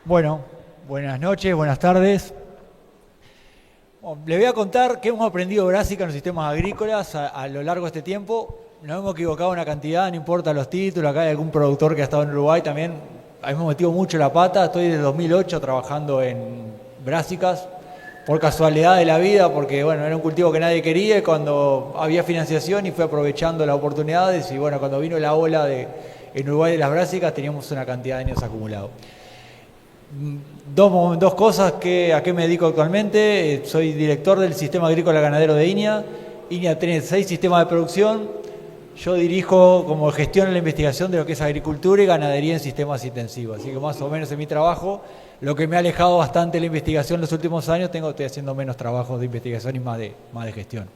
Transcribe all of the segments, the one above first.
Bueno, buenas noches, buenas tardes. Bueno, les voy a contar qué hemos aprendido de Brásica en los sistemas agrícolas a lo largo de este tiempo. Nos hemos equivocado una cantidad, no importa los títulos. Acá hay algún productor que ha estado en Uruguay también. Hemos metido mucho la pata. Estoy desde 2008 trabajando en brásicas, por casualidad de la vida, porque bueno, era un cultivo que nadie quería y cuando había financiación y fue aprovechando las oportunidades y bueno, cuando vino la ola en Uruguay de las brásicas teníamos una cantidad de años acumulados. Dos cosas, a qué me dedico actualmente. Soy director del Sistema Agrícola Ganadero de INIA. INIA tiene 6 sistemas de producción. Yo dirijo como gestión en la investigación de lo que es agricultura y ganadería en sistemas intensivos. Así que más o menos en mi trabajo, lo que me ha alejado bastante de la investigación en los últimos años, estoy haciendo menos trabajos de investigación y más de gestión.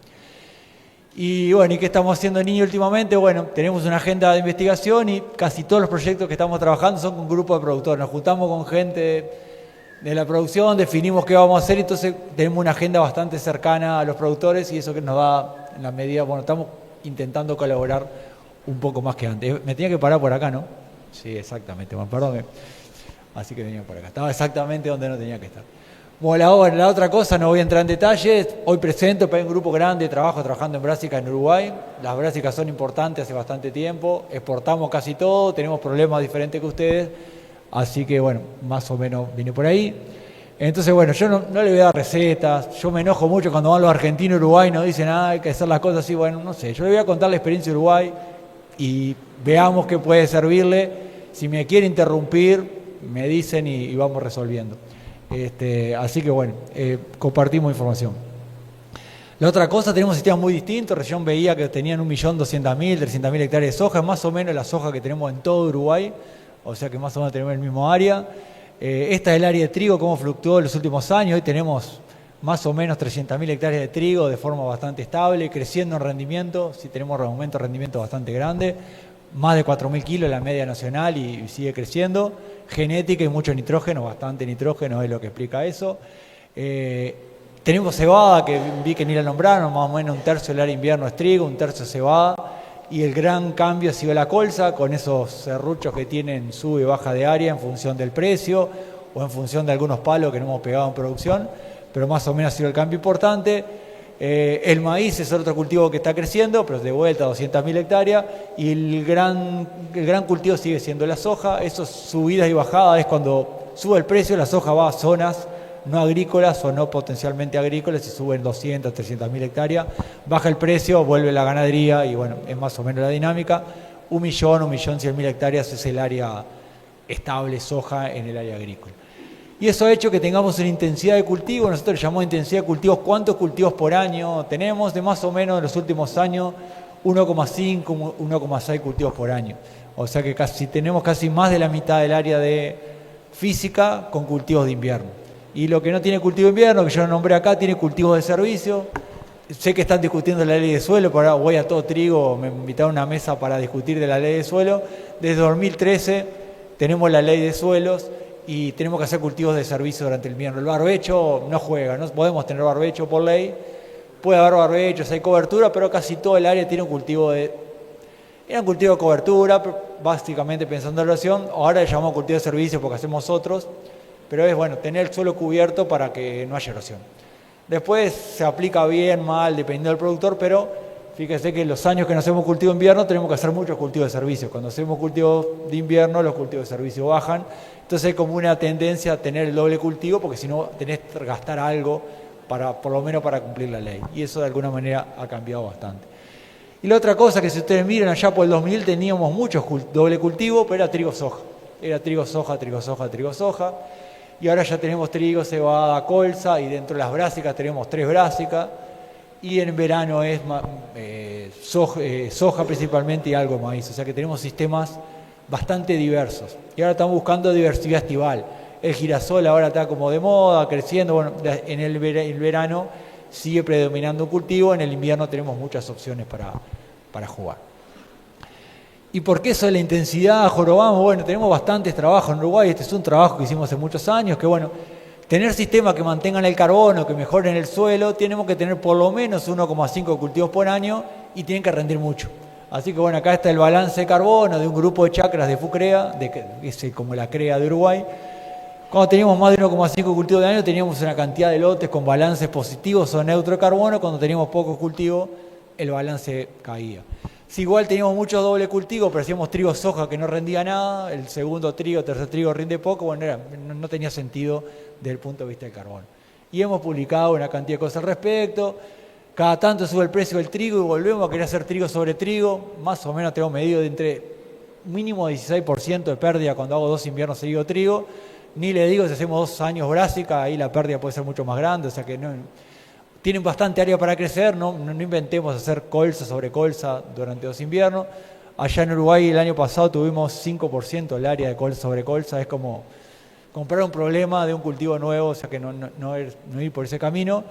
Y bueno, ¿y qué estamos haciendo en INIA últimamente? Bueno, tenemos una agenda de investigación y casi todos los proyectos que estamos trabajando son con grupos de productores. Nos juntamos con gente de la producción, definimos qué vamos a hacer, entonces tenemos una agenda bastante cercana a los productores y eso que nos da, en la medida, bueno, estamos intentando colaborar un poco más que antes. Me tenía que parar por acá, ¿no? Sí, exactamente, bueno, perdón. Así que venía por acá. Estaba exactamente donde no tenía que estar. Bueno, la otra cosa, no voy a entrar en detalles. Hoy presento para un grupo grande de trabajo trabajando en brásicas en Uruguay. Las brásicas son importantes hace bastante tiempo. Exportamos casi todo, tenemos problemas diferentes que ustedes. Así que bueno, más o menos vine por ahí. Entonces bueno, yo no le voy a dar recetas. Yo me enojo mucho cuando van los argentinos a Uruguay y nos dicen, hay que hacer las cosas así. Bueno, no sé, yo le voy a contar la experiencia de Uruguay y veamos qué puede servirle. Si me quiere interrumpir, me dicen y vamos resolviendo. Así que bueno, compartimos información. La otra cosa, tenemos sistemas muy distintos. Región veía que tenían 1.200.000, 300.000 hectáreas de soja, más o menos la soja que tenemos en todo Uruguay, o sea que más o menos tenemos el mismo área. Esta es el área de trigo, cómo fluctuó en los últimos años. Hoy tenemos más o menos 300.000 hectáreas de trigo de forma bastante estable, creciendo en rendimiento. Sí tenemos un aumento de rendimiento bastante grande, más de 4.000 kilos la media nacional y sigue creciendo. Genética y mucho nitrógeno, bastante nitrógeno es lo que explica eso. Tenemos cebada, que vi que ni la nombraron, más o menos un tercio del área invierno es trigo, un tercio cebada, y el gran cambio ha sido la colza, con esos serruchos que tienen sube y baja de área en función del precio o en función de algunos palos que no hemos pegado en producción, pero más o menos ha sido el cambio importante. El maíz es otro cultivo que está creciendo, pero de vuelta a 200.000 hectáreas, y el gran cultivo sigue siendo la soja. Esas subidas y bajadas es cuando sube el precio, la soja va a zonas no agrícolas o no potencialmente agrícolas y suben 200, 300.000 hectáreas, baja el precio, vuelve la ganadería y bueno, es más o menos la dinámica. 1.100.000 hectáreas es el área estable soja en el área agrícola. Y eso ha hecho que tengamos una intensidad de cultivo, nosotros le llamamos intensidad de cultivos, ¿cuántos cultivos por año tenemos? De más o menos en los últimos años 1,5, 1,6 cultivos por año. O sea que tenemos casi más de la mitad del área de física con cultivos de invierno. Y lo que no tiene cultivo de invierno, que yo lo nombré acá, tiene cultivos de servicio. Sé que están discutiendo la ley de suelo, pero ahora voy a todo trigo, me invitaron a una mesa para discutir de la ley de suelo. Desde 2013 tenemos la ley de suelos y tenemos que hacer cultivos de servicio durante el invierno. El barbecho no juega, no podemos tener barbecho por ley, puede haber barbechos, hay cobertura, pero casi todo el área tiene un cultivo de cobertura, básicamente pensando en la erosión. Ahora le llamamos cultivo de servicio porque hacemos otros, pero es bueno tener el suelo cubierto para que no haya erosión. Después se aplica bien, mal, dependiendo del productor, pero fíjese que en los años que no hacemos cultivo de invierno tenemos que hacer muchos cultivos de servicio. Cuando hacemos cultivos de invierno, los cultivos de servicio bajan. Entonces hay como una tendencia a tener el doble cultivo, porque si no tenés que gastar algo, por lo menos para cumplir la ley. Y eso de alguna manera ha cambiado bastante. Y la otra cosa que si ustedes miran allá por el 2000 teníamos muchos doble cultivo, pero era trigo-soja. Era trigo-soja, trigo-soja, trigo-soja. Y ahora ya tenemos trigo, cebada, colza, y dentro de las brásicas tenemos 3 brásicas. Y en verano es soja principalmente y algo de maíz. O sea que tenemos sistemas bastante diversos. Y ahora estamos buscando diversidad estival. El girasol ahora está como de moda, creciendo. Bueno, en el verano sigue predominando un cultivo, en el invierno tenemos muchas opciones para jugar. ¿Y por qué eso de la intensidad jorobamos? Bueno, tenemos bastantes trabajos en Uruguay. Este es un trabajo que hicimos hace muchos años, que bueno, tener sistemas que mantengan el carbono, que mejoren el suelo, tenemos que tener por lo menos 1,5 cultivos por año y tienen que rendir mucho. Así que bueno, acá está el balance de carbono de un grupo de chacras de FUCREA, que es como la CREA de Uruguay. Cuando teníamos más de 1,5 cultivos de año, teníamos una cantidad de lotes con balances positivos o neutro de carbono. Cuando teníamos pocos cultivos, el balance caía. Si igual teníamos muchos doble cultivos, pero hacíamos trigo soja que no rendía nada, el segundo trigo, tercer trigo rinde poco, bueno, no tenía sentido desde el punto de vista del carbono. Y hemos publicado una cantidad de cosas al respecto. Cada tanto sube el precio del trigo y volvemos a querer hacer trigo sobre trigo. Más o menos tengo medido de entre mínimo 16% de pérdida cuando hago 2 inviernos seguidos trigo. Ni le digo si hacemos 2 años brásica, ahí la pérdida puede ser mucho más grande, o sea que no, tienen bastante área para crecer, no inventemos hacer colza sobre colza durante 2 inviernos. Allá en Uruguay el año pasado tuvimos 5% del área de colza sobre colza, es como comprar un problema de un cultivo nuevo, o sea que no ir por ese camino.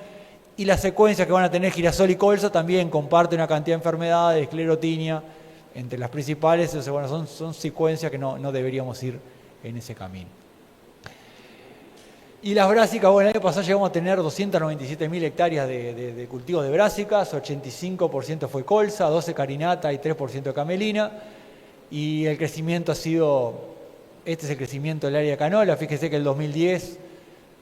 Y las secuencias que van a tener girasol y colza también comparten una cantidad de enfermedades, esclerotinia, entre las principales, entonces bueno, son secuencias que no deberíamos ir en ese camino. Y las brásicas, bueno, el año pasado llegamos a tener 297.000 hectáreas de cultivos de brásicas, 85% fue colza, 12% carinata y 3% camelina. Y el crecimiento ha sido, este es el crecimiento del área de canola, fíjese que el 2010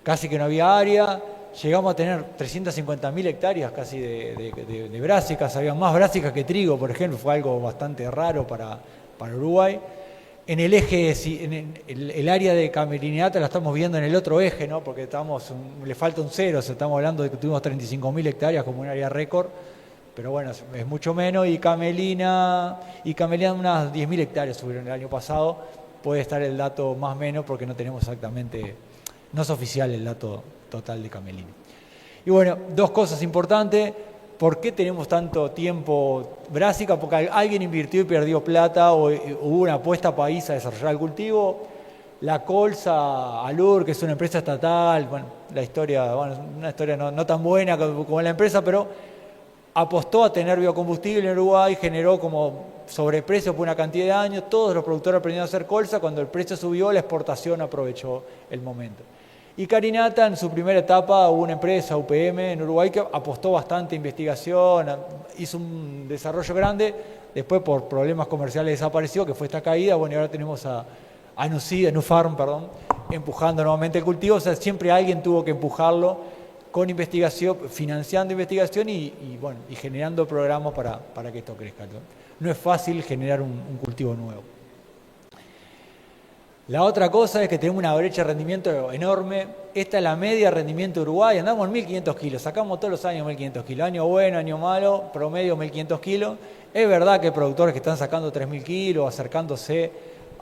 casi que no había área, llegamos a tener 350.000 hectáreas casi de brásicas, había más brásicas que trigo, por ejemplo, fue algo bastante raro para Uruguay. En el eje, en el área de camelinata la estamos viendo en el otro eje, ¿no? Porque le falta un cero, o sea, estamos hablando de que tuvimos 35.000 hectáreas como un área récord, pero bueno, es mucho menos, y camelina unas 10.000 hectáreas subieron el año pasado, puede estar el dato más o menos porque no tenemos exactamente, no es oficial el dato total de camelina. Y bueno, 2 cosas importantes. ¿Por qué tenemos tanto tiempo brásica? Porque alguien invirtió y perdió plata o hubo una apuesta país a desarrollar el cultivo. La colza, Alur, que es una empresa estatal, bueno, la historia, bueno, una historia no tan buena como la empresa, pero apostó a tener biocombustible en Uruguay, generó como sobreprecio por una cantidad de años. Todos los productores aprendieron a hacer colza. Cuando el precio subió, la exportación aprovechó el momento. Y Carinata, en su primera etapa, hubo una empresa, UPM, en Uruguay, que apostó bastante a investigación, hizo un desarrollo grande, después por problemas comerciales desapareció, que fue esta caída, bueno, y ahora tenemos a Nufarm, empujando nuevamente el cultivo, o sea, siempre alguien tuvo que empujarlo con investigación, financiando investigación y generando programas para que esto crezca. No es fácil generar un cultivo nuevo. La otra cosa es que tenemos una brecha de rendimiento enorme. Esta es la media de rendimiento de Uruguay. Andamos en 1.500 kilos. Sacamos todos los años 1.500 kilos. Año bueno, año malo, promedio 1.500 kilos. Es verdad que hay productores que están sacando 3.000 kilos, acercándose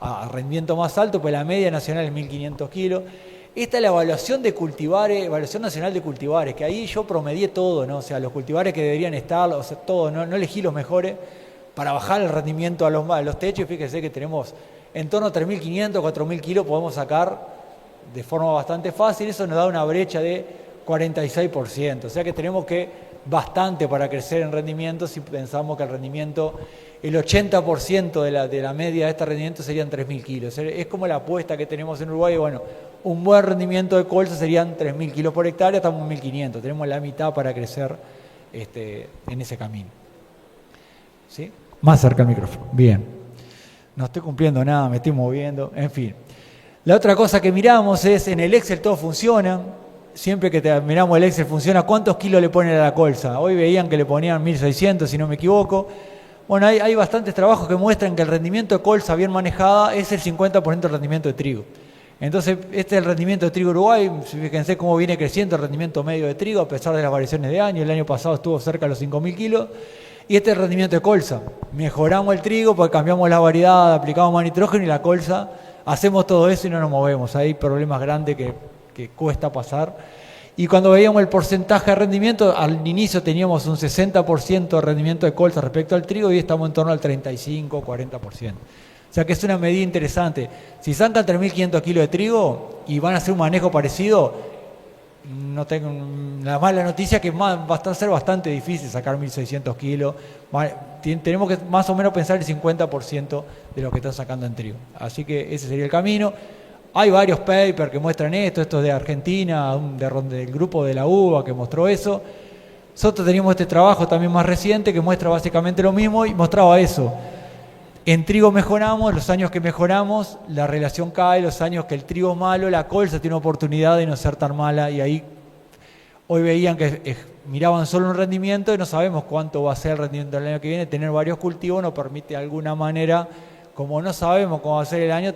a rendimiento más alto, pero la media nacional es 1.500 kilos. Esta es la evaluación de cultivares, evaluación nacional de cultivares, que ahí yo promedié todo, ¿no? O sea, los cultivares que deberían estar, o sea, todo, no elegí los mejores para bajar el rendimiento a los techos. Fíjense que tenemos en torno a 3.500, 4.000 kilos podemos sacar de forma bastante fácil. Eso nos da una brecha de 46%. O sea que tenemos bastante para crecer en rendimiento si pensamos que el rendimiento, el 80% de la media de este rendimiento serían 3.000 kilos. Es como la apuesta que tenemos en Uruguay. Bueno, un buen rendimiento de colza serían 3.000 kilos por hectárea, estamos en 1.500. Tenemos la mitad para crecer en ese camino. ¿Sí? Más cerca el micrófono. Bien. No estoy cumpliendo nada, me estoy moviendo, en fin. La otra cosa que miramos es, en el Excel todo funciona. Siempre que miramos el Excel funciona. ¿Cuántos kilos le ponen a la colza? Hoy veían que le ponían 1.600, si no me equivoco. Bueno, hay bastantes trabajos que muestran que el rendimiento de colza bien manejada es el 50% del rendimiento de trigo. Entonces, este es el rendimiento de trigo Uruguay. Fíjense cómo viene creciendo el rendimiento medio de trigo a pesar de las variaciones de año. El año pasado estuvo cerca de los 5.000 kilos. Y este es el rendimiento de colza. Mejoramos el trigo porque cambiamos la variedad, aplicamos más nitrógeno y la colza. Hacemos todo eso y no nos movemos. Hay problemas grandes que cuesta pasar. Y cuando veíamos el porcentaje de rendimiento, al inicio teníamos un 60% de rendimiento de colza respecto al trigo y estamos en torno al 35, 40%. O sea que es una medida interesante. Si sacan 3.500 kilos de trigo y van a hacer un manejo parecido, no tengo la mala noticia que va a ser bastante difícil sacar 1.600 kilos. Tenemos que más o menos pensar el 50% de lo que están sacando en trigo. Así que ese sería el camino. Hay varios papers que muestran esto es de Argentina, del grupo de la UBA que mostró eso. Nosotros teníamos este trabajo también más reciente que muestra básicamente lo mismo y mostraba eso. En trigo mejoramos, los años que mejoramos, la relación cae, los años que el trigo es malo, la colza tiene oportunidad de no ser tan mala y ahí hoy veían que miraban solo un rendimiento y no sabemos cuánto va a ser el rendimiento del año que viene. Tener varios cultivos nos permite de alguna manera, como no sabemos cómo va a ser el año,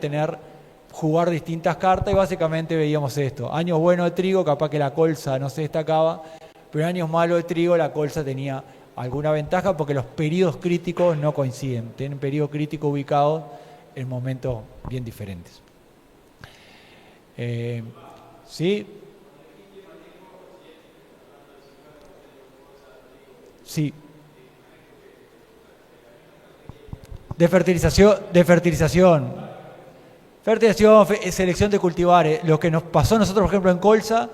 jugar distintas cartas y básicamente veíamos esto. Años buenos de trigo, capaz que la colza no se destacaba, pero años malos de trigo, la colza tenía alguna ventaja porque los periodos críticos no coinciden. Tienen periodos críticos ubicados en momentos bien diferentes. ¿Sí? Sí. De fertilización. Fertilización, selección de cultivares. Lo que nos pasó a nosotros, por ejemplo, en colza,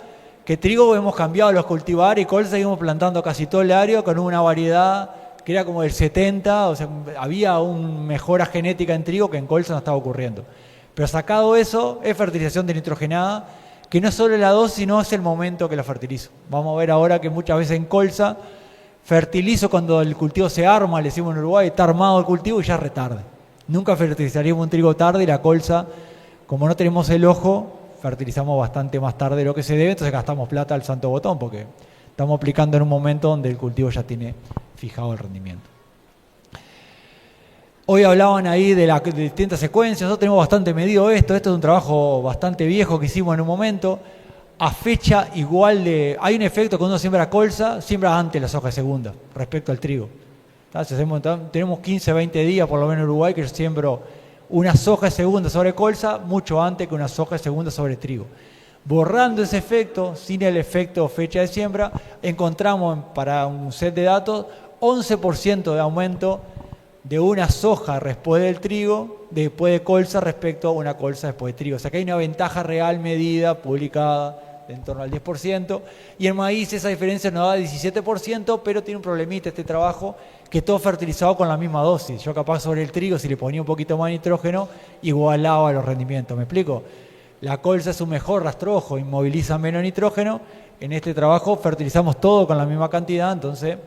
que trigo hemos cambiado los cultivares y colza seguimos plantando casi todo el área con una variedad que era como del 70, o sea, había una mejora genética en trigo que en colza no estaba ocurriendo. Pero sacado eso, es fertilización de nitrogenada, que no es solo la dosis, sino es el momento que la fertilizo. Vamos a ver ahora que muchas veces en colza fertilizo cuando el cultivo se arma, le decimos en Uruguay, está armado el cultivo y ya retarde. Nunca fertilizaríamos un trigo tarde y la colza, como no tenemos el ojo, fertilizamos bastante más tarde de lo que se debe, entonces gastamos plata al santo botón porque estamos aplicando en un momento donde el cultivo ya tiene fijado el rendimiento. Hoy hablaban ahí de distintas secuencias, nosotros tenemos bastante medido esto es un trabajo bastante viejo que hicimos en un momento, a fecha igual hay un efecto cuando uno siembra colza, siembra antes la soja de segunda respecto al trigo. Tenemos 15, 20 días por lo menos en Uruguay que yo siembro una soja de segunda sobre colza mucho antes que una soja de segunda sobre trigo. Borrando ese efecto, sin el efecto fecha de siembra, encontramos para un set de datos 11% de aumento de una soja después del trigo, después de colza respecto a una colza después de trigo. O sea que hay una ventaja real medida, publicada, de en torno al 10%, y en maíz esa diferencia nos da 17%, pero tiene un problemita este trabajo, que todo fertilizado con la misma dosis. Yo capaz sobre el trigo, si le ponía un poquito más de nitrógeno, igualaba los rendimientos. ¿Me explico? La colza es un mejor rastrojo, inmoviliza menos nitrógeno. En este trabajo fertilizamos todo con la misma cantidad, entonces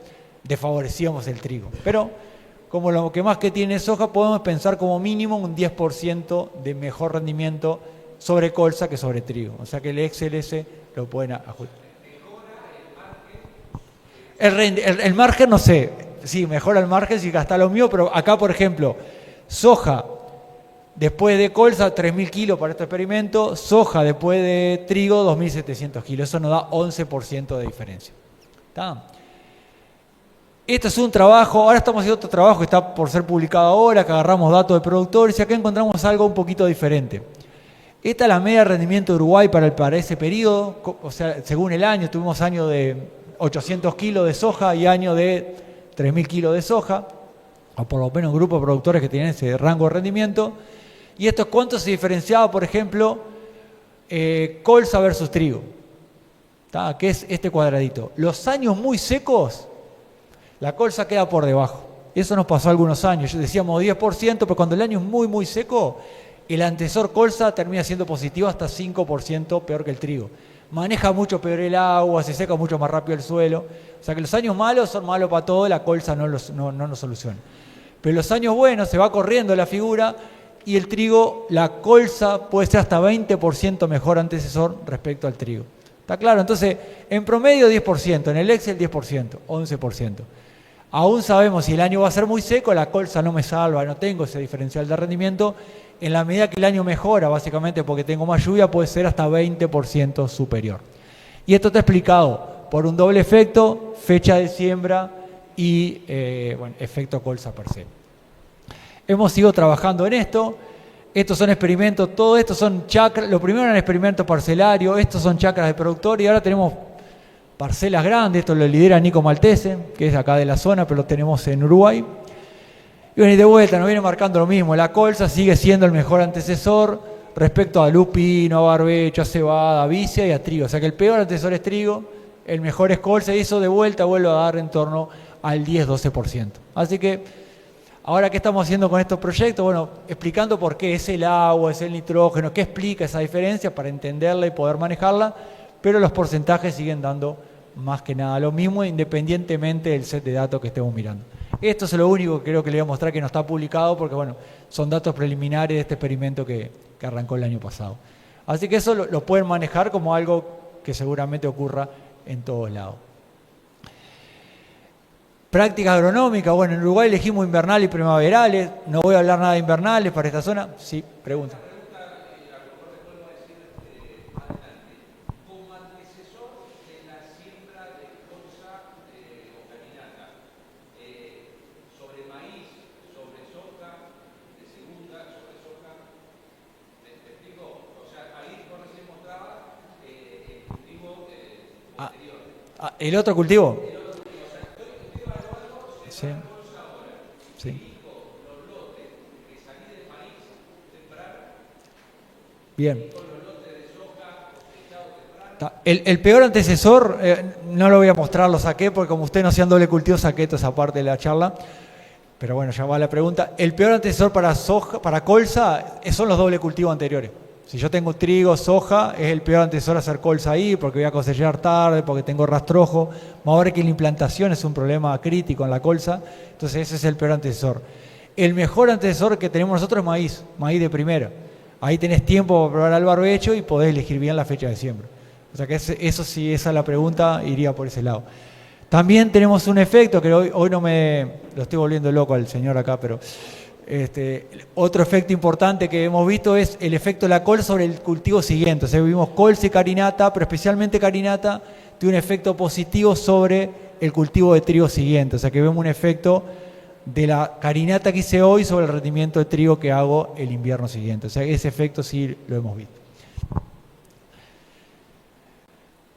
desfavorecíamos el trigo. Pero como lo que más que tiene soja, podemos pensar como mínimo un 10% de mejor rendimiento sobre colza que sobre trigo. O sea que el XLS lo pueden ajustar. El margen no sé. Sí, mejora el margen si gasta lo mío, pero acá, por ejemplo, soja después de colza, 3.000 kilos para este experimento, soja después de trigo, 2.700 kilos. Eso nos da 11% de diferencia. ¿Está? Esto es un trabajo, ahora estamos haciendo otro trabajo que está por ser publicado ahora, que agarramos datos de productores y acá encontramos algo un poquito diferente. Esta es la media de rendimiento de Uruguay para ese periodo, o sea, según el año, tuvimos años de 800 kilos de soja y años de 3.000 kilos de soja, o por lo menos un grupo de productores que tienen ese rango de rendimiento. Y esto es cuánto se diferenciaba, por ejemplo, colza versus trigo, ¿tá? Que es este cuadradito. Los años muy secos, la colza queda por debajo. Eso nos pasó algunos años. Decíamos 10%, pero cuando el año es muy, muy seco, el antecesor colza termina siendo positivo hasta 5% peor que el trigo. Maneja mucho peor el agua, se seca mucho más rápido el suelo. O sea que los años malos son malos para todo, la colza no nos soluciona. Pero los años buenos se va corriendo la figura y el trigo, la colza puede ser hasta 20% mejor antecesor respecto al trigo. ¿Está claro? Entonces, en promedio 10%, en el Excel 10%, 11%. Aún sabemos si el año va a ser muy seco, la colza no me salva, no tengo ese diferencial de rendimiento. En la medida que el año mejora, básicamente porque tengo más lluvia, puede ser hasta 20% superior. Y esto está explicado por un doble efecto, fecha de siembra y efecto colza per se. Hemos ido trabajando en esto. Estos son experimentos, todo esto son chacras. Lo primero eran experimentos parcelarios, estos son chacras de productor y ahora tenemos parcelas grandes. Esto lo lidera Nico Maltese, que es acá de la zona, pero lo tenemos en Uruguay. Y bueno, y de vuelta nos viene marcando lo mismo. La colza sigue siendo el mejor antecesor respecto a lupino, a barbecho, a cebada, a vicia y a trigo. O sea que el peor antecesor es trigo, el mejor es colza y eso de vuelta vuelve a dar en torno al 10-12%. Así que ahora, ¿qué estamos haciendo con estos proyectos? Bueno, explicando por qué es el agua, es el nitrógeno, qué explica esa diferencia para entenderla y poder manejarla, pero los porcentajes siguen dando más que nada lo mismo independientemente del set de datos que estemos mirando. Esto es lo único que creo que le voy a mostrar que no está publicado porque, bueno, son datos preliminares de este experimento que arrancó el año pasado. Así que eso lo pueden manejar como algo que seguramente ocurra en todos lados. Prácticas agronómicas, bueno, en Uruguay elegimos invernales y primaverales, no voy a hablar nada de invernales para esta zona. Sí, pregunta. ¿El otro cultivo? Sí. Sí. Bien. El peor antecesor, no lo voy a mostrar, lo saqué, porque como ustedes no hacían doble cultivo, saqué toda esa parte de la charla. Pero bueno, ya va la pregunta. El peor antecesor para soja, para colza, son los doble cultivos anteriores. Si yo tengo trigo, soja, es el peor antecesor hacer colza ahí, porque voy a cosechar tarde, porque tengo rastrojo. Vamos a ver que la implantación es un problema crítico en la colza, entonces ese es el peor antecesor. El mejor antecesor que tenemos nosotros es maíz, maíz de primera. Ahí tenés tiempo para probar al barbecho y podés elegir bien la fecha de siembra. O sea que eso sí, esa es la pregunta, iría por ese lado. También tenemos un efecto que hoy no me... Lo estoy volviendo loco al señor acá, pero... otro efecto importante que hemos visto es el efecto de la col sobre el cultivo siguiente. O sea, vimos colza y carinata, pero especialmente carinata tiene un efecto positivo sobre el cultivo de trigo siguiente. O sea, que vemos un efecto de la carinata que hice hoy sobre el rendimiento de trigo que hago el invierno siguiente. O sea, ese efecto sí lo hemos visto.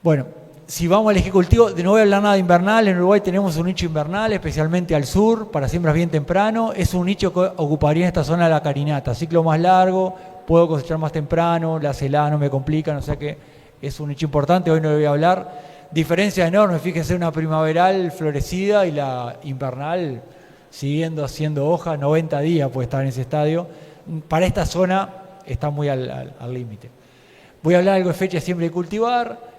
Bueno, si vamos a elegir cultivo, no voy a hablar nada de invernal. En Uruguay tenemos un nicho invernal, especialmente al sur, para siembras bien temprano. Es un nicho que ocuparía en esta zona de la carinata. Ciclo más largo, puedo cosechar más temprano, las heladas no me complican, o sea que es un nicho importante. Hoy no le voy a hablar. Diferencia enorme, fíjense, una primaveral florecida y la invernal siguiendo haciendo hoja, 90 días puede estar en ese estadio. Para esta zona está muy al límite. Voy a hablar algo de fecha de siembra y cultivar.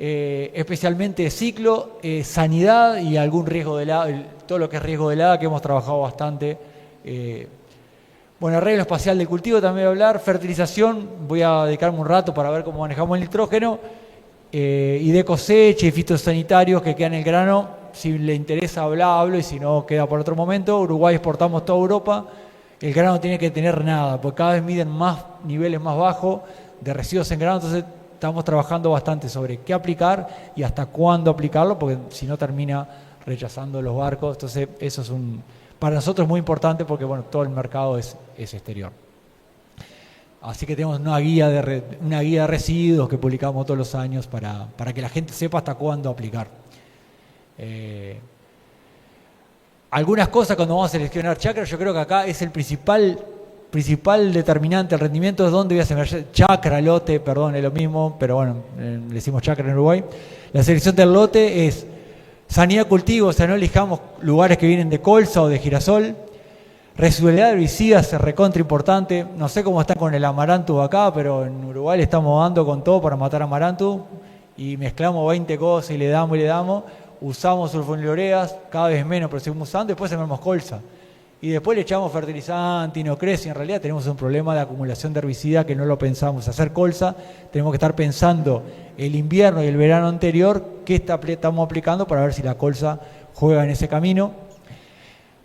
Especialmente de ciclo, sanidad y algún riesgo de helada, todo lo que es riesgo de helada que hemos trabajado bastante. Bueno, arreglo espacial de cultivo también voy a hablar, fertilización, voy a dedicarme un rato para ver cómo manejamos el nitrógeno, y de cosecha y fitosanitarios que quedan en el grano, si le interesa hablo y si no queda por otro momento. Uruguay exportamos toda Europa, el grano tiene que tener nada, porque cada vez miden más niveles más bajos de residuos en grano, entonces estamos trabajando bastante sobre qué aplicar y hasta cuándo aplicarlo, porque si no termina rechazando los barcos. Entonces eso es para nosotros muy importante porque bueno, todo el mercado es exterior. Así que tenemos una guía de residuos que publicamos todos los años para que la gente sepa hasta cuándo aplicar. Algunas cosas cuando vamos a seleccionar chacra, yo creo que acá es el principal determinante del rendimiento es dónde voy a sembrar. Chacra, lote, perdón, es lo mismo, pero bueno, le decimos chacra en Uruguay. La selección del lote es sanidad cultivo, o sea, no elijamos lugares que vienen de colza o de girasol. Residualidad de herbicidas es recontra importante. No sé cómo está con el amaranto acá, pero en Uruguay le estamos dando con todo para matar amaranto y mezclamos 20 cosas y le damos. Usamos sulfonilureas, cada vez menos, pero seguimos usando, después sembramos colza. Y después le echamos fertilizante y no crece. En realidad tenemos un problema de acumulación de herbicida que no lo pensamos. Hacer colza, tenemos que estar pensando el invierno y el verano anterior qué estamos aplicando para ver si la colza juega en ese camino.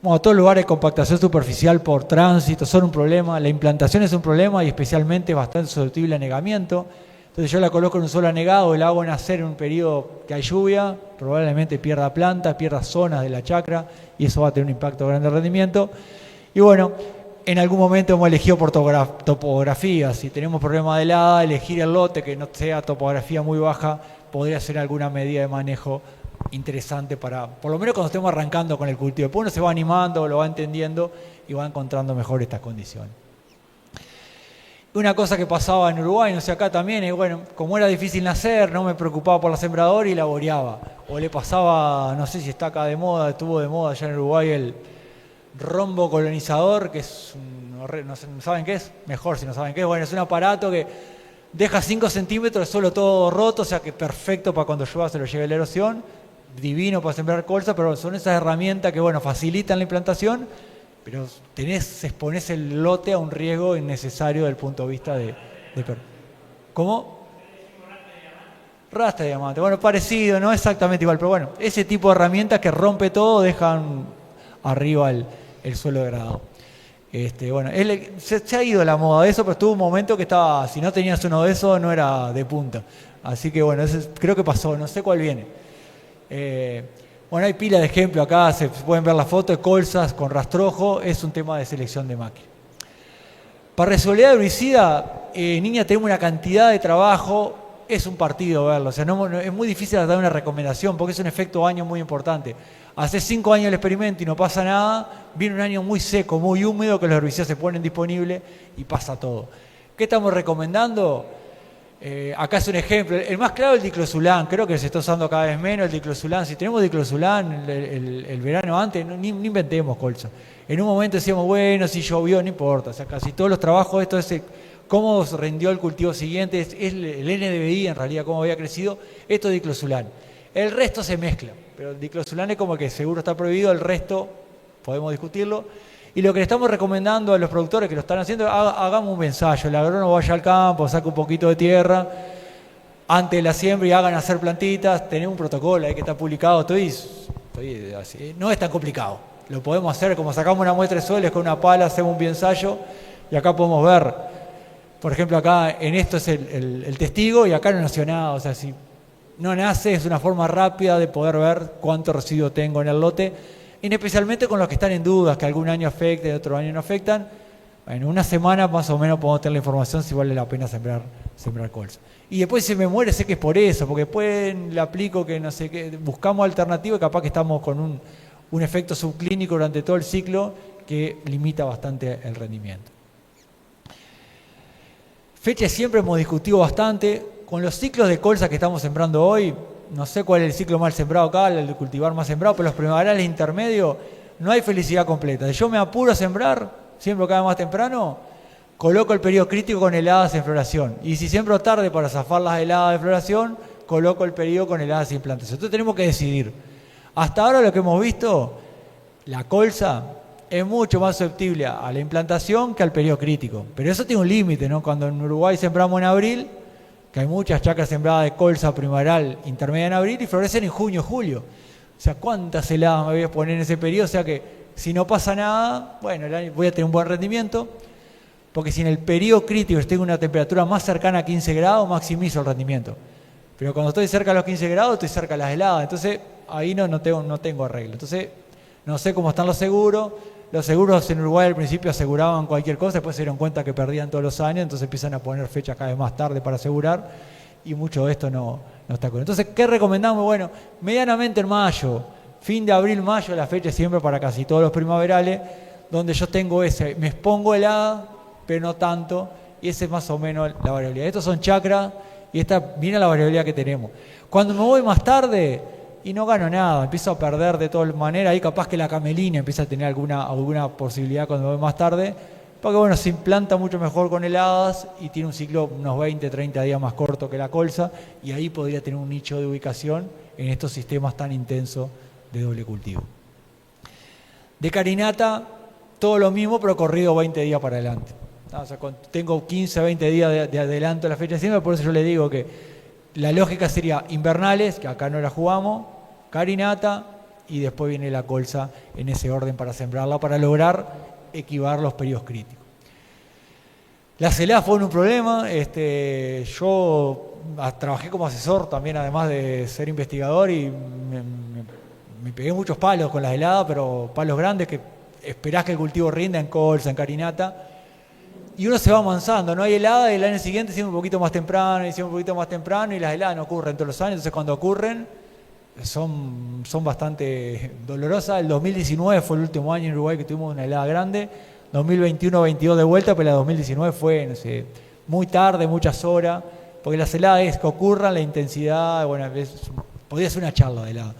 Bueno, todos los lugares de compactación superficial por tránsito son un problema. La implantación es un problema y especialmente bastante susceptible a anegamiento. Entonces yo la coloco en un suelo anegado, la hago nacer en un periodo que hay lluvia, probablemente pierda plantas, pierda zonas de la chacra y eso va a tener un impacto grande de rendimiento. Y bueno, en algún momento hemos elegido por topografía. Si tenemos problema de helada, elegir el lote que no sea topografía muy baja podría ser alguna medida de manejo interesante para, por lo menos cuando estemos arrancando con el cultivo. Después uno se va animando, lo va entendiendo y va encontrando mejor estas condiciones. Una cosa que pasaba en Uruguay, no sé, acá también, es bueno, como era difícil nacer, no me preocupaba por la sembradora y la boreaba. O le pasaba, no sé si está acá de moda, estuvo de moda allá en Uruguay el rombo colonizador, que es, no saben qué es, mejor si no saben qué es, bueno, es un aparato que deja 5 centímetros, solo todo roto, o sea que perfecto para cuando llueva se lo lleve la erosión, divino para sembrar colza, pero son esas herramientas que, bueno, facilitan la implantación, pero exponés el lote a un riesgo innecesario desde el punto de vista de ¿Cómo? Rastra de diamante. Bueno, parecido, no exactamente igual, pero bueno, ese tipo de herramientas que rompe todo, dejan arriba el suelo degradado. Bueno, se ha ido la moda de eso, pero estuvo un momento que estaba, si no tenías uno de esos, no era de punta. Así que bueno, creo que pasó, no sé cuál viene. Bueno, hay pila de ejemplos acá, se pueden ver la foto de colzas con rastrojo, es un tema de selección de máquina. Para resolver el herbicida, niña, tenemos una cantidad de trabajo, es un partido verlo, o sea, es muy difícil dar una recomendación porque es un efecto año muy importante. Hace 5 años el experimento y no pasa nada, viene un año muy seco, muy húmedo, que los herbicidas se ponen disponibles y pasa todo. ¿Qué estamos recomendando? Acá es un ejemplo, el más claro es el diclosulán, creo que se está usando cada vez menos el diclosulán. Si tenemos diclosulán el verano antes, ni inventemos colza. En un momento decíamos, bueno, si llovió, no importa, o sea, casi todos los trabajos, esto es cómo rindió el cultivo siguiente, es el NDVI en realidad, cómo había crecido, esto es diclosulán. El resto se mezcla, pero el diclosulán es como que seguro está prohibido, el resto podemos discutirlo. Y lo que le estamos recomendando a los productores que lo están haciendo, hagamos un ensayo, el agrónomo vaya al campo, saque un poquito de tierra antes de la siembra y hagan hacer plantitas, tenemos un protocolo ahí que está publicado, estoy así, no es tan complicado, lo podemos hacer como sacamos una muestra de suelo, con una pala hacemos un biensayo y acá podemos ver, por ejemplo acá en esto es el testigo y acá no nació nada, o sea, si no nace es una forma rápida de poder ver cuánto residuo tengo en el lote, y especialmente con los que están en dudas, que algún año afecta y otro año no afectan. En una semana más o menos podemos tener la información si vale la pena sembrar colza. Y después si se me muere sé que es por eso, porque después le aplico que no sé qué, buscamos alternativas y capaz que estamos con un efecto subclínico durante todo el ciclo que limita bastante el rendimiento. Fechas siempre hemos discutido bastante. Con los ciclos de colza que estamos sembrando hoy, no sé cuál es el ciclo más sembrado acá, el de cultivar más sembrado, pero los primaverales intermedios no hay felicidad completa. Si yo me apuro a sembrar, siembro cada vez más temprano, coloco el periodo crítico con heladas en floración. Y si siembro tarde para zafar las heladas de floración, coloco el periodo con heladas de implantación. Entonces tenemos que decidir. Hasta ahora lo que hemos visto, la colza es mucho más susceptible a la implantación que al periodo crítico. Pero eso tiene un límite, ¿no? Cuando en Uruguay sembramos en abril, que hay muchas chacras sembradas de colza primaveral intermedia en abril y florecen en junio, julio. O sea, ¿cuántas heladas me voy a poner en ese periodo? O sea que si no pasa nada, bueno, voy a tener un buen rendimiento, porque si en el periodo crítico tengo una temperatura más cercana a 15 grados, maximizo el rendimiento. Pero cuando estoy cerca de los 15 grados, estoy cerca de las heladas. Entonces, ahí no tengo arreglo. Entonces, no sé cómo están los seguros. Los seguros en Uruguay al principio aseguraban cualquier cosa, después se dieron cuenta que perdían todos los años, entonces empiezan a poner fechas cada vez más tarde para asegurar y mucho de esto no está con. Entonces, ¿qué recomendamos? Bueno, medianamente en mayo, fin de abril, mayo, la fecha siempre para casi todos los primaverales, donde yo tengo me expongo helada, pero no tanto, y esa es más o menos la variabilidad. Estos son chakras y esta viene la variabilidad que tenemos. Cuando me voy más tarde y no gano nada, empiezo a perder de todas maneras, ahí capaz que la camelina empieza a tener alguna posibilidad cuando me voy más tarde, porque bueno, se implanta mucho mejor con heladas y tiene un ciclo unos 20, 30 días más corto que la colza, y ahí podría tener un nicho de ubicación en estos sistemas tan intensos de doble cultivo. De carinata, todo lo mismo, pero corrido 20 días para adelante. O sea, tengo 15, 20 días de adelanto a la fecha de siembra, por eso yo le digo que la lógica sería invernales, que acá no la jugamos, carinata, y después viene la colza en ese orden para sembrarla, para lograr equivar los periodos críticos. Las heladas fueron un problema. Yo trabajé como asesor también, además de ser investigador, y me pegué muchos palos con las heladas, pero palos grandes que esperás que el cultivo rinda en colza, en carinata, y uno se va amansando. No hay helada y el año siguiente siempre un poquito más temprano, y las heladas no ocurren todos los años, entonces cuando ocurren son bastante dolorosas. El 2019 fue el último año en Uruguay que tuvimos una helada grande, 2021-22 de vuelta, pero la 2019 fue, no sé, muy tarde, muchas horas, porque las heladas que ocurran, la intensidad, bueno, podría ser una charla de helada.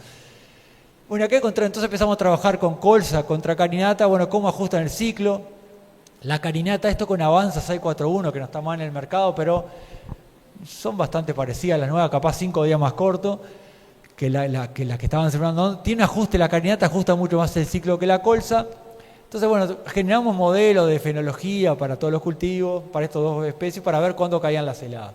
Bueno, entonces empezamos a trabajar con colza contra carinata, bueno, cómo ajustan el ciclo. La carinata, esto con Avanza 641, que no está mal en el mercado, pero son bastante parecidas a las nuevas, capaz 5 días más corto. que las que estaban sembrando. Tiene un ajuste, la carinata ajusta mucho más el ciclo que la colza. Entonces, bueno, generamos modelos de fenología para todos los cultivos, para estas dos especies, para ver cuándo caían las heladas.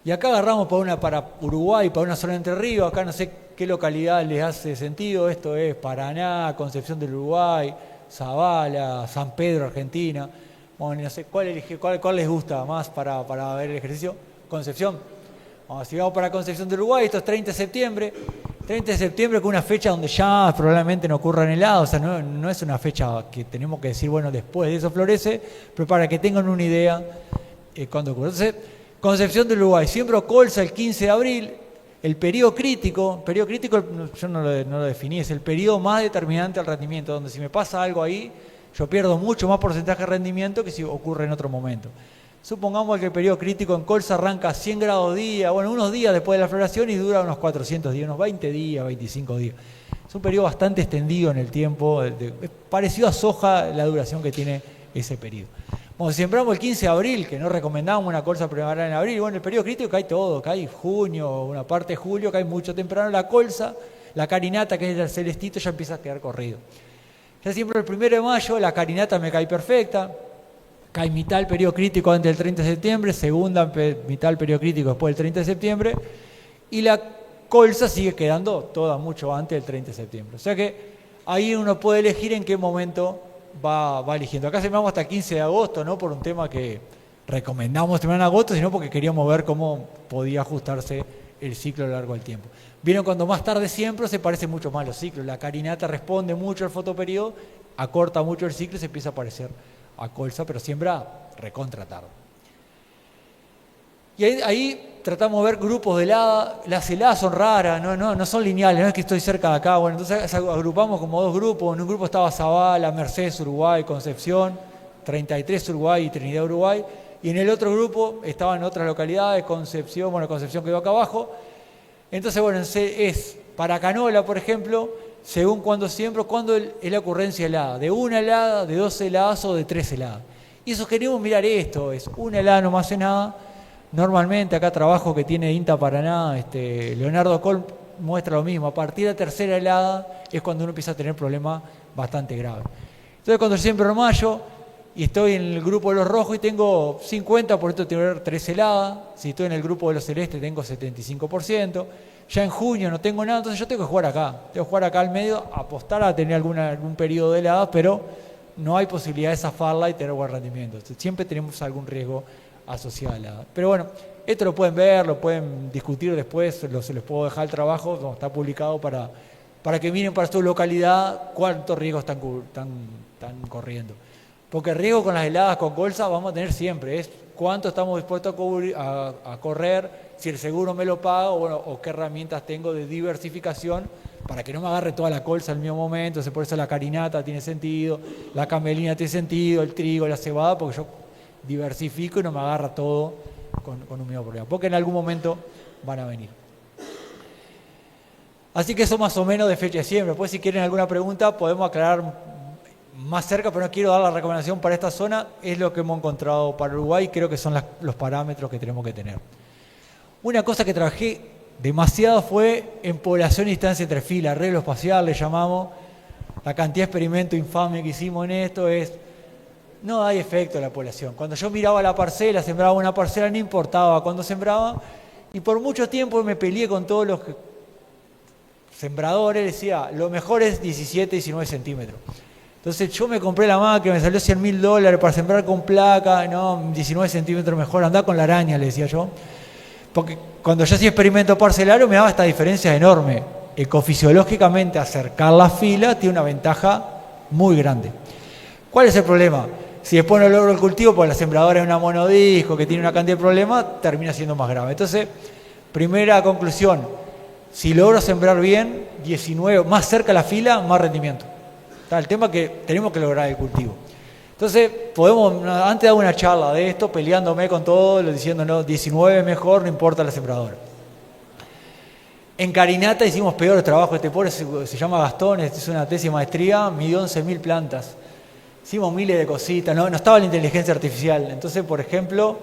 Y acá agarramos para Uruguay, para una zona de Entre Ríos. Acá no sé qué localidad les hace sentido. Esto es Paraná, Concepción del Uruguay, Zabala, San Pedro, Argentina. Bueno, no sé cuál les gusta más para ver el ejercicio. Concepción. Si vamos para Concepción del Uruguay, esto es 30 de septiembre. 30 de septiembre con una fecha donde ya probablemente no ocurran heladas. O sea, no es una fecha que tenemos que decir, bueno, después de eso florece, pero para que tengan una idea cuándo ocurre. Entonces, Concepción del Uruguay, siembro colza el 15 de abril, el periodo crítico yo no lo definí, es el periodo más determinante al rendimiento, donde si me pasa algo ahí, yo pierdo mucho más porcentaje de rendimiento que si ocurre en otro momento. Supongamos que el periodo crítico en colza arranca a 100 grados día, bueno, unos días después de la floración y dura unos 400 días, unos 20 días, 25 días. Es un periodo bastante extendido en el tiempo, es parecido a soja la duración que tiene ese periodo. Bueno, si sembramos el 15 de abril, que no recomendamos una colza primaveral en abril, bueno, el periodo crítico cae todo, cae junio, una parte de julio, cae mucho temprano la colza, la carinata, que es el celestito, ya empieza a quedar corrido. Ya siembro el 1 de mayo, la carinata me cae perfecta, cae mitad del periodo crítico antes del 30 de septiembre, segunda mitad del periodo crítico después del 30 de septiembre, y la colza sigue quedando toda mucho antes del 30 de septiembre. O sea que ahí uno puede elegir en qué momento va eligiendo. Acá sembramos hasta el 15 de agosto, no por un tema que recomendamos sembrar en agosto, sino porque queríamos ver cómo podía ajustarse el ciclo a lo largo del tiempo. Vieron, cuando más tarde siembro se parecen mucho más los ciclos. La carinata responde mucho al fotoperiodo, acorta mucho el ciclo y se empieza a parecer a colza, pero siembra recontra tarde. Y ahí tratamos de ver grupos de heladas. Las heladas son raras, no son lineales, no es que estoy cerca de acá. Bueno, entonces agrupamos como dos grupos. En un grupo estaba Zabala, Mercedes, Uruguay, Concepción, 33 Uruguay y Trinidad, Uruguay. Y en el otro grupo estaban otras localidades, Concepción quedó acá abajo. Entonces, bueno, es para canola, por ejemplo, según cuándo siembro, cuándo es la ocurrencia helada. De una helada, de 2 heladas o de 3 heladas. Y sugerimos mirar esto, es una helada no más hace nada. Normalmente acá trabajo que tiene INTA Paraná, Leonardo Colm muestra lo mismo. A partir de la tercera helada es cuando uno empieza a tener problemas bastante graves. Entonces, cuando siembro en mayo y estoy en el grupo de los rojos y tengo 50%, por esto tener 3 heladas. Si estoy en el grupo de los celestes tengo 75%. Ya en junio no tengo nada, entonces yo tengo que jugar acá. Tengo que jugar acá al medio, apostar a tener algún periodo de heladas, pero no hay posibilidad de zafarla y tener buen rendimiento. Entonces, siempre tenemos algún riesgo asociado a la... Pero bueno, esto lo pueden ver, lo pueden discutir después, se les puedo dejar el trabajo, como está publicado para que miren para su localidad cuántos riesgos están corriendo. Porque el riesgo con las heladas con colza vamos a tener siempre, es cuánto estamos dispuestos a correr, si el seguro me lo paga o qué herramientas tengo de diversificación para que no me agarre toda la colza al mismo momento. Entonces, por eso la carinata tiene sentido, la camelina tiene sentido, el trigo, la cebada, porque yo diversifico y no me agarra todo con un mismo problema, porque en algún momento van a venir. Así que eso más o menos de fecha de siembra. Después, si quieren alguna pregunta, podemos aclarar más cerca, pero no quiero dar la recomendación para esta zona. Es lo que hemos encontrado para Uruguay, creo que son los parámetros que tenemos que tener. Una cosa que trabajé demasiado fue en población y distancia entre filas, arreglo espacial le llamamos. La cantidad de experimentos infame que hicimos en esto no hay efecto en la población. Cuando yo miraba la parcela, sembraba una parcela, no importaba cuándo sembraba, y por mucho tiempo me peleé con todos los sembradores, decía, lo mejor es 17, 19 centímetros. Entonces yo me compré la máquina, me salió $100.000 para sembrar con placa, no, 19 centímetros mejor, andá con la araña, le decía yo. Porque cuando yo hacía experimento parcelario me daba esta diferencia enorme. Ecofisiológicamente acercar la fila tiene una ventaja muy grande. ¿Cuál es el problema? Si después no logro el cultivo, porque la sembradora es una monodisco que tiene una cantidad de problemas, termina siendo más grave. Entonces, primera conclusión, si logro sembrar bien, 19, más cerca la fila, más rendimiento. Está el tema que tenemos que lograr el cultivo. Entonces, antes de dar una charla de esto, peleándome con todos, diciendo, no, 19 mejor, no importa la sembradora. En carinata hicimos peor trabajo, este pobre se llama Gastón, es una tesis de maestría, midió 11.000 plantas. Hicimos miles de cositas, no estaba la inteligencia artificial. Entonces, por ejemplo,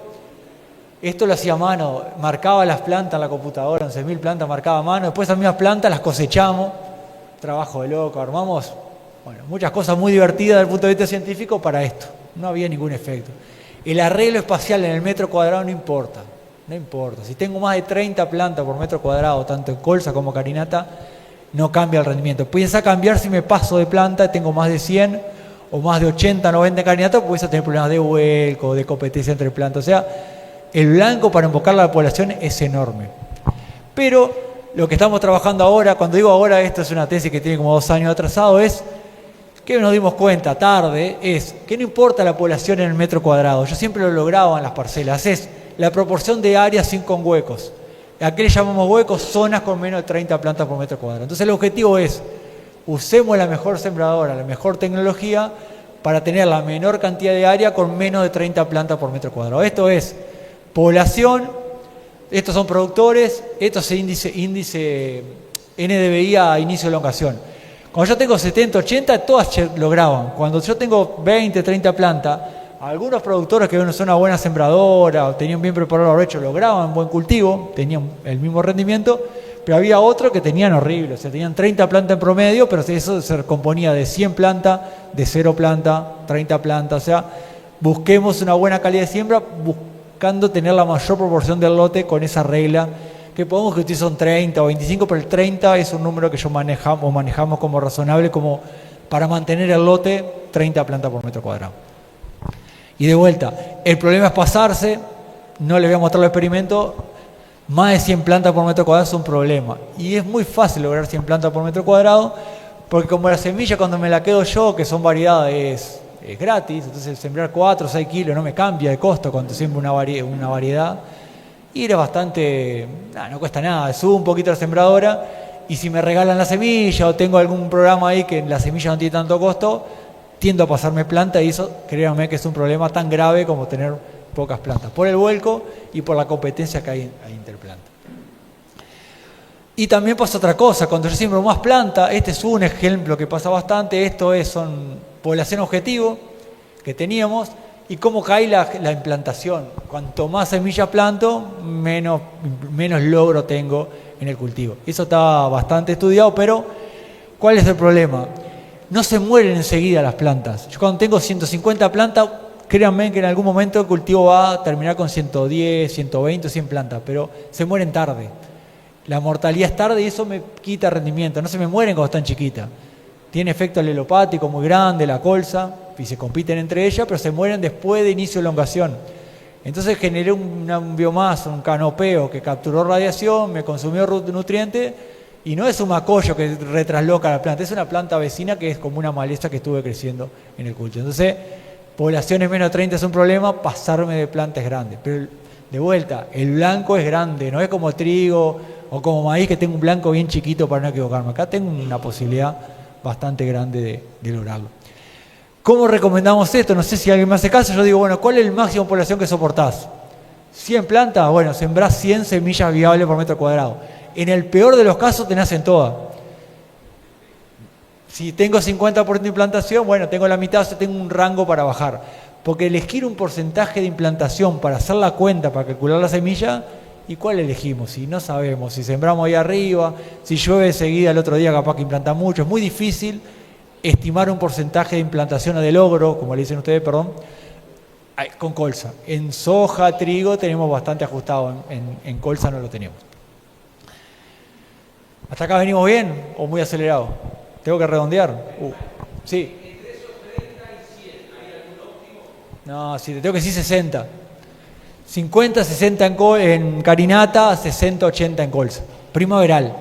Esto lo hacía a mano, marcaba las plantas en la computadora, 11.000 plantas marcaba a mano, después esas mismas plantas las cosechamos, trabajo de loco, armamos, bueno, muchas cosas muy divertidas desde el punto de vista científico para esto, no había ningún efecto. El arreglo espacial en el metro cuadrado no importa, si tengo más de 30 plantas por metro cuadrado, tanto en colza como carinata, no cambia el rendimiento. Piensa cambiar si me paso de planta, tengo más de 100 o más de 80, 90 en carinata, pues a tener problemas de vuelco, de competencia entre plantas, o sea, el blanco para invocar la población es enorme. Pero lo que estamos trabajando ahora, cuando digo ahora, esto es una tesis que tiene como 2 años atrasado, es que nos dimos cuenta tarde, es que no importa la población en el metro cuadrado, yo siempre lo lograba en las parcelas, es la proporción de áreas sin con huecos. ¿A qué le llamamos huecos? Zonas con menos de 30 plantas por metro cuadrado. Entonces el objetivo es, usemos la mejor sembradora, la mejor tecnología, para tener la menor cantidad de área con menos de 30 plantas por metro cuadrado. Esto es población, estos son productores, esto es índice NDVI a inicio de elongación. Cuando yo tengo 70, 80, todas lograban. Cuando yo tengo 20, 30 plantas, algunos productores que son una buena sembradora o tenían bien preparado el barbecho, lograban buen cultivo, tenían el mismo rendimiento, pero había otros que tenían horrible, o sea, tenían 30 plantas en promedio, pero eso se componía de 100 plantas, de 0 plantas, 30 plantas, o sea, busquemos una buena calidad de siembra, buscando tener la mayor proporción del lote con esa regla, que podemos que ustedes son 30 o 25, pero el 30 es un número que yo manejamos como razonable, como para mantener el lote 30 plantas por metro cuadrado. Y de vuelta, el problema es pasarse, no les voy a mostrar el experimento, más de 100 plantas por metro cuadrado es un problema. Y es muy fácil lograr 100 plantas por metro cuadrado, porque como la semilla cuando me la quedo yo, que son variedades es gratis, entonces sembrar 4 o 6 kilos no me cambia de costo cuando siembro una variedad. Y era bastante, no cuesta nada, subo un poquito la sembradora y si me regalan la semilla o tengo algún programa ahí que la semilla no tiene tanto costo, tiendo a pasarme planta y eso, créanme que es un problema tan grave como tener pocas plantas, por el vuelco y por la competencia que hay interplanta. Y también pasa otra cosa, cuando yo siembro más planta, este es un ejemplo que pasa bastante, son población objetivo que teníamos y cómo cae la implantación. Cuanto más semillas planto, menos logro tengo en el cultivo. Eso está bastante estudiado, pero ¿cuál es el problema? No se mueren enseguida las plantas. Yo cuando tengo 150 plantas, créanme que en algún momento el cultivo va a terminar con 110, 120, 100 plantas, pero se mueren tarde. La mortalidad es tarde y eso me quita rendimiento. No se me mueren cuando están chiquitas. Tiene efecto alelopático muy grande, la colza, y se compiten entre ellas, pero se mueren después de inicio de elongación. Entonces generé un biomasa, un canopeo que capturó radiación, me consumió nutrientes, y no es un macollo que retrasloca la planta, es una planta vecina que es como una maleza que estuve creciendo en el cultivo. Entonces, poblaciones menos de 30 es un problema, pasarme de plantas grandes. Pero de vuelta, el blanco es grande, no es como trigo o como maíz que tengo un blanco bien chiquito para no equivocarme. Acá tengo una posibilidad bastante grande de lograrlo. ¿Cómo recomendamos esto? No sé si alguien me hace caso. Yo digo, bueno, ¿cuál es el máximo de población que soportás? 100 plantas, bueno, sembrás 100 semillas viables por metro cuadrado. En el peor de los casos tenés en todas. Si tengo 50% de implantación, bueno, tengo la mitad, o sea, tengo un rango para bajar. Porque elegir un porcentaje de implantación para hacer la cuenta, para calcular la semilla, ¿y cuál elegimos? Si no sabemos, si sembramos ahí arriba, si llueve enseguida el otro día capaz que implanta mucho, es muy difícil estimar un porcentaje de implantación o de logro, como le dicen ustedes, perdón, con colza. En soja, trigo tenemos bastante ajustado, en colza no lo tenemos. ¿Hasta acá venimos bien o muy acelerado? ¿Tengo que redondear? Sí. ¿Entre esos 30 y 100 hay algún óptimo? No, sí, te tengo que decir 60. 50, 60 en carinata, 60, 80 en colza. Primaveral.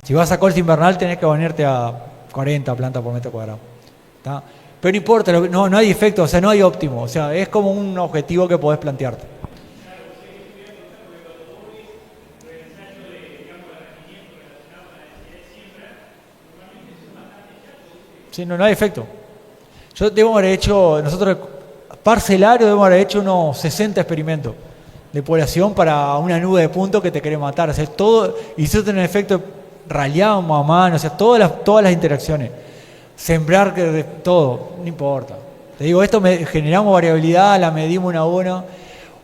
Si vas a colza invernal tenés que ponerte a 40 plantas por metro cuadrado. ¿Está? Pero no importa, no hay efecto, o sea, no hay óptimo. O sea, es como un objetivo que podés plantearte. Sí, no hay efecto. Yo debo haber hecho, nosotros parcelario debemos haber hecho unos 60 experimentos de población para una nube de puntos que te quiere matar. O sea, todo, y eso tiene un efecto, rayamos a mano, o sea, todas las interacciones. Sembrar todo, no importa. Te digo, generamos variabilidad, la medimos uno a uno.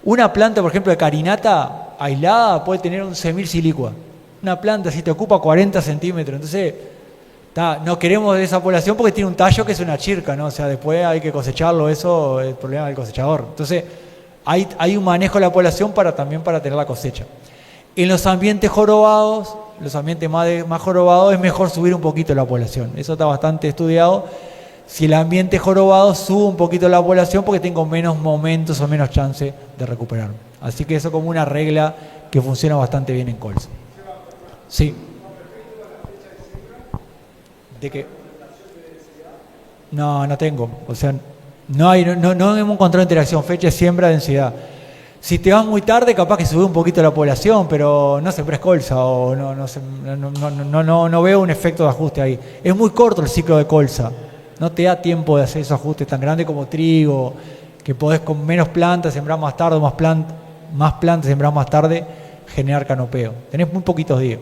Una planta, por ejemplo, de carinata aislada puede tener 11.000 silicuas. Una planta si te ocupa 40 centímetros. Entonces, no queremos esa población porque tiene un tallo que es una chirca, ¿no? O sea, después hay que cosecharlo, eso es el problema del cosechador. Entonces, hay un manejo de la población también para tener la cosecha. En los ambientes jorobados, los ambientes más jorobados, es mejor subir un poquito la población. Eso está bastante estudiado. Si el ambiente es jorobado, subo un poquito la población porque tengo menos momentos o menos chance de recuperarme. Así que eso como una regla que funciona bastante bien en colza. Sí. ¿De qué? No tengo. O sea, no hemos encontrado interacción, fecha de siembra, densidad. Si te vas muy tarde, capaz que sube un poquito la población, pero no se colza o no veo un efecto de ajuste ahí. Es muy corto el ciclo de colza. No te da tiempo de hacer esos ajustes tan grandes como trigo, que podés con menos plantas sembrar más tarde, más plantas sembrar más tarde, generar canopeo. Tenés muy poquitos días.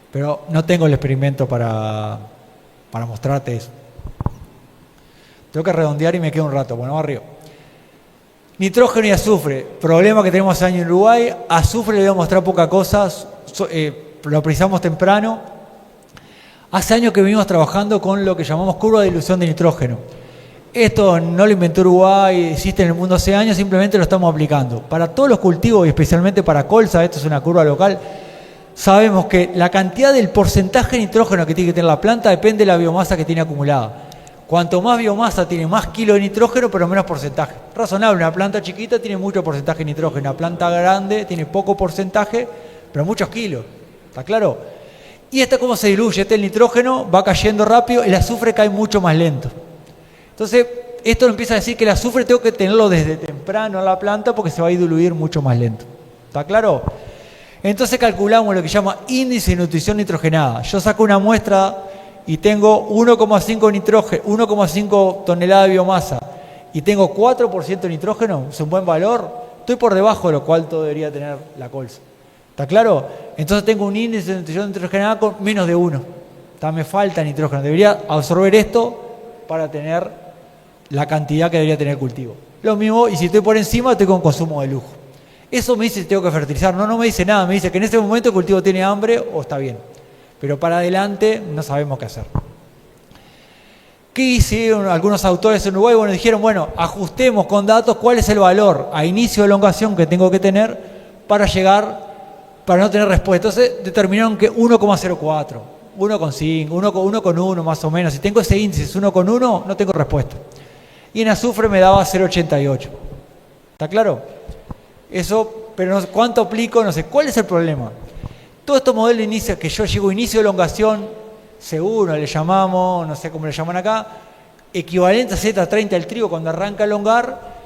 Pero no tengo el experimento para mostrarte eso. Tengo que redondear y me quedo un rato. Bueno, arriba. Nitrógeno y azufre. Problema que tenemos hace años en Uruguay. Azufre le voy a mostrar poca cosa. Lo precisamos temprano. Hace años que venimos trabajando con lo que llamamos curva de dilución de nitrógeno. Esto no lo inventó Uruguay, existe en el mundo hace años, simplemente lo estamos aplicando. Para todos los cultivos y especialmente para colza, esto es una curva local, sabemos que la cantidad del porcentaje de nitrógeno que tiene que tener la planta depende de la biomasa que tiene acumulada. Cuanto más biomasa tiene, más kilos de nitrógeno, pero menos porcentaje. Razonable, una planta chiquita tiene mucho porcentaje de nitrógeno, una planta grande tiene poco porcentaje, pero muchos kilos. ¿Está claro? Y esta cómo se diluye, el nitrógeno va cayendo rápido, el azufre cae mucho más lento. Entonces, esto empieza a decir que el azufre tengo que tenerlo desde temprano en la planta porque se va a diluir mucho más lento. ¿Está claro? Entonces calculamos lo que se llama índice de nutrición nitrogenada. Yo saco una muestra y tengo 1,5 toneladas de biomasa y tengo 4% de nitrógeno, es un buen valor, estoy por debajo de lo cual todo debería tener la colza. ¿Está claro? Entonces tengo un índice de nutrición nitrogenada con menos de 1. Me falta nitrógeno. Debería absorber esto para tener la cantidad que debería tener el cultivo. Lo mismo, y si estoy por encima, estoy con consumo de lujo. Eso me dice si tengo que fertilizar. No me dice nada. Me dice que en este momento el cultivo tiene hambre o está bien. Pero para adelante no sabemos qué hacer. ¿Qué hicieron algunos autores en Uruguay? Bueno, dijeron, ajustemos con datos cuál es el valor a inicio de elongación que tengo que tener para no tener respuesta. Entonces determinaron que 1,04, 1,5, 1,1 más o menos. Si tengo ese índice 1,1, no tengo respuesta. Y en azufre me daba 0,88. ¿Está claro? Eso, pero no sé, ¿cuánto aplico? No sé. ¿Cuál es el problema? Todos estos modelos de inicio, que yo llego a inicio de elongación, seguro le llamamos, no sé cómo le llaman acá, equivalente a Z30 el trigo cuando arranca a elongar,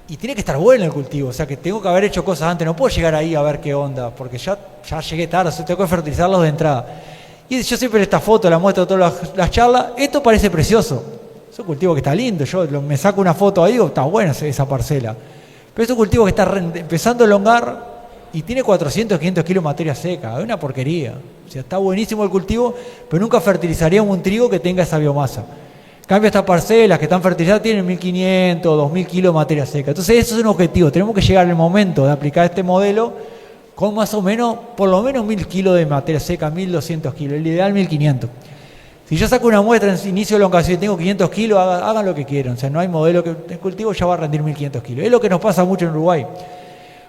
y tiene que estar bueno el cultivo, o sea que tengo que haber hecho cosas antes, no puedo llegar ahí a ver qué onda, porque ya llegué tarde, o sea, tengo que fertilizarlos de entrada. Y yo siempre esta foto la muestro todas las charlas, esto parece precioso, es un cultivo que está lindo, me saco una foto ahí, está buena esa parcela, pero es un cultivo que está empezando a elongar y tiene 400, 500 kilos de materia seca, es una porquería, o sea, está buenísimo el cultivo, pero nunca fertilizaríamos un trigo que tenga esa biomasa. En cambio, estas parcelas que están fertilizadas tienen 1.500, 2.000 kilos de materia seca. Entonces, eso es un objetivo. Tenemos que llegar al momento de aplicar este modelo con más o menos, por lo menos 1.000 kilos de materia seca, 1.200 kilos. El ideal, 1.500. Si yo saco una muestra en inicio de elongación y tengo 500 kilos, hagan lo que quieran. O sea, no hay modelo que el cultivo ya va a rendir 1.500 kilos. Es lo que nos pasa mucho en Uruguay.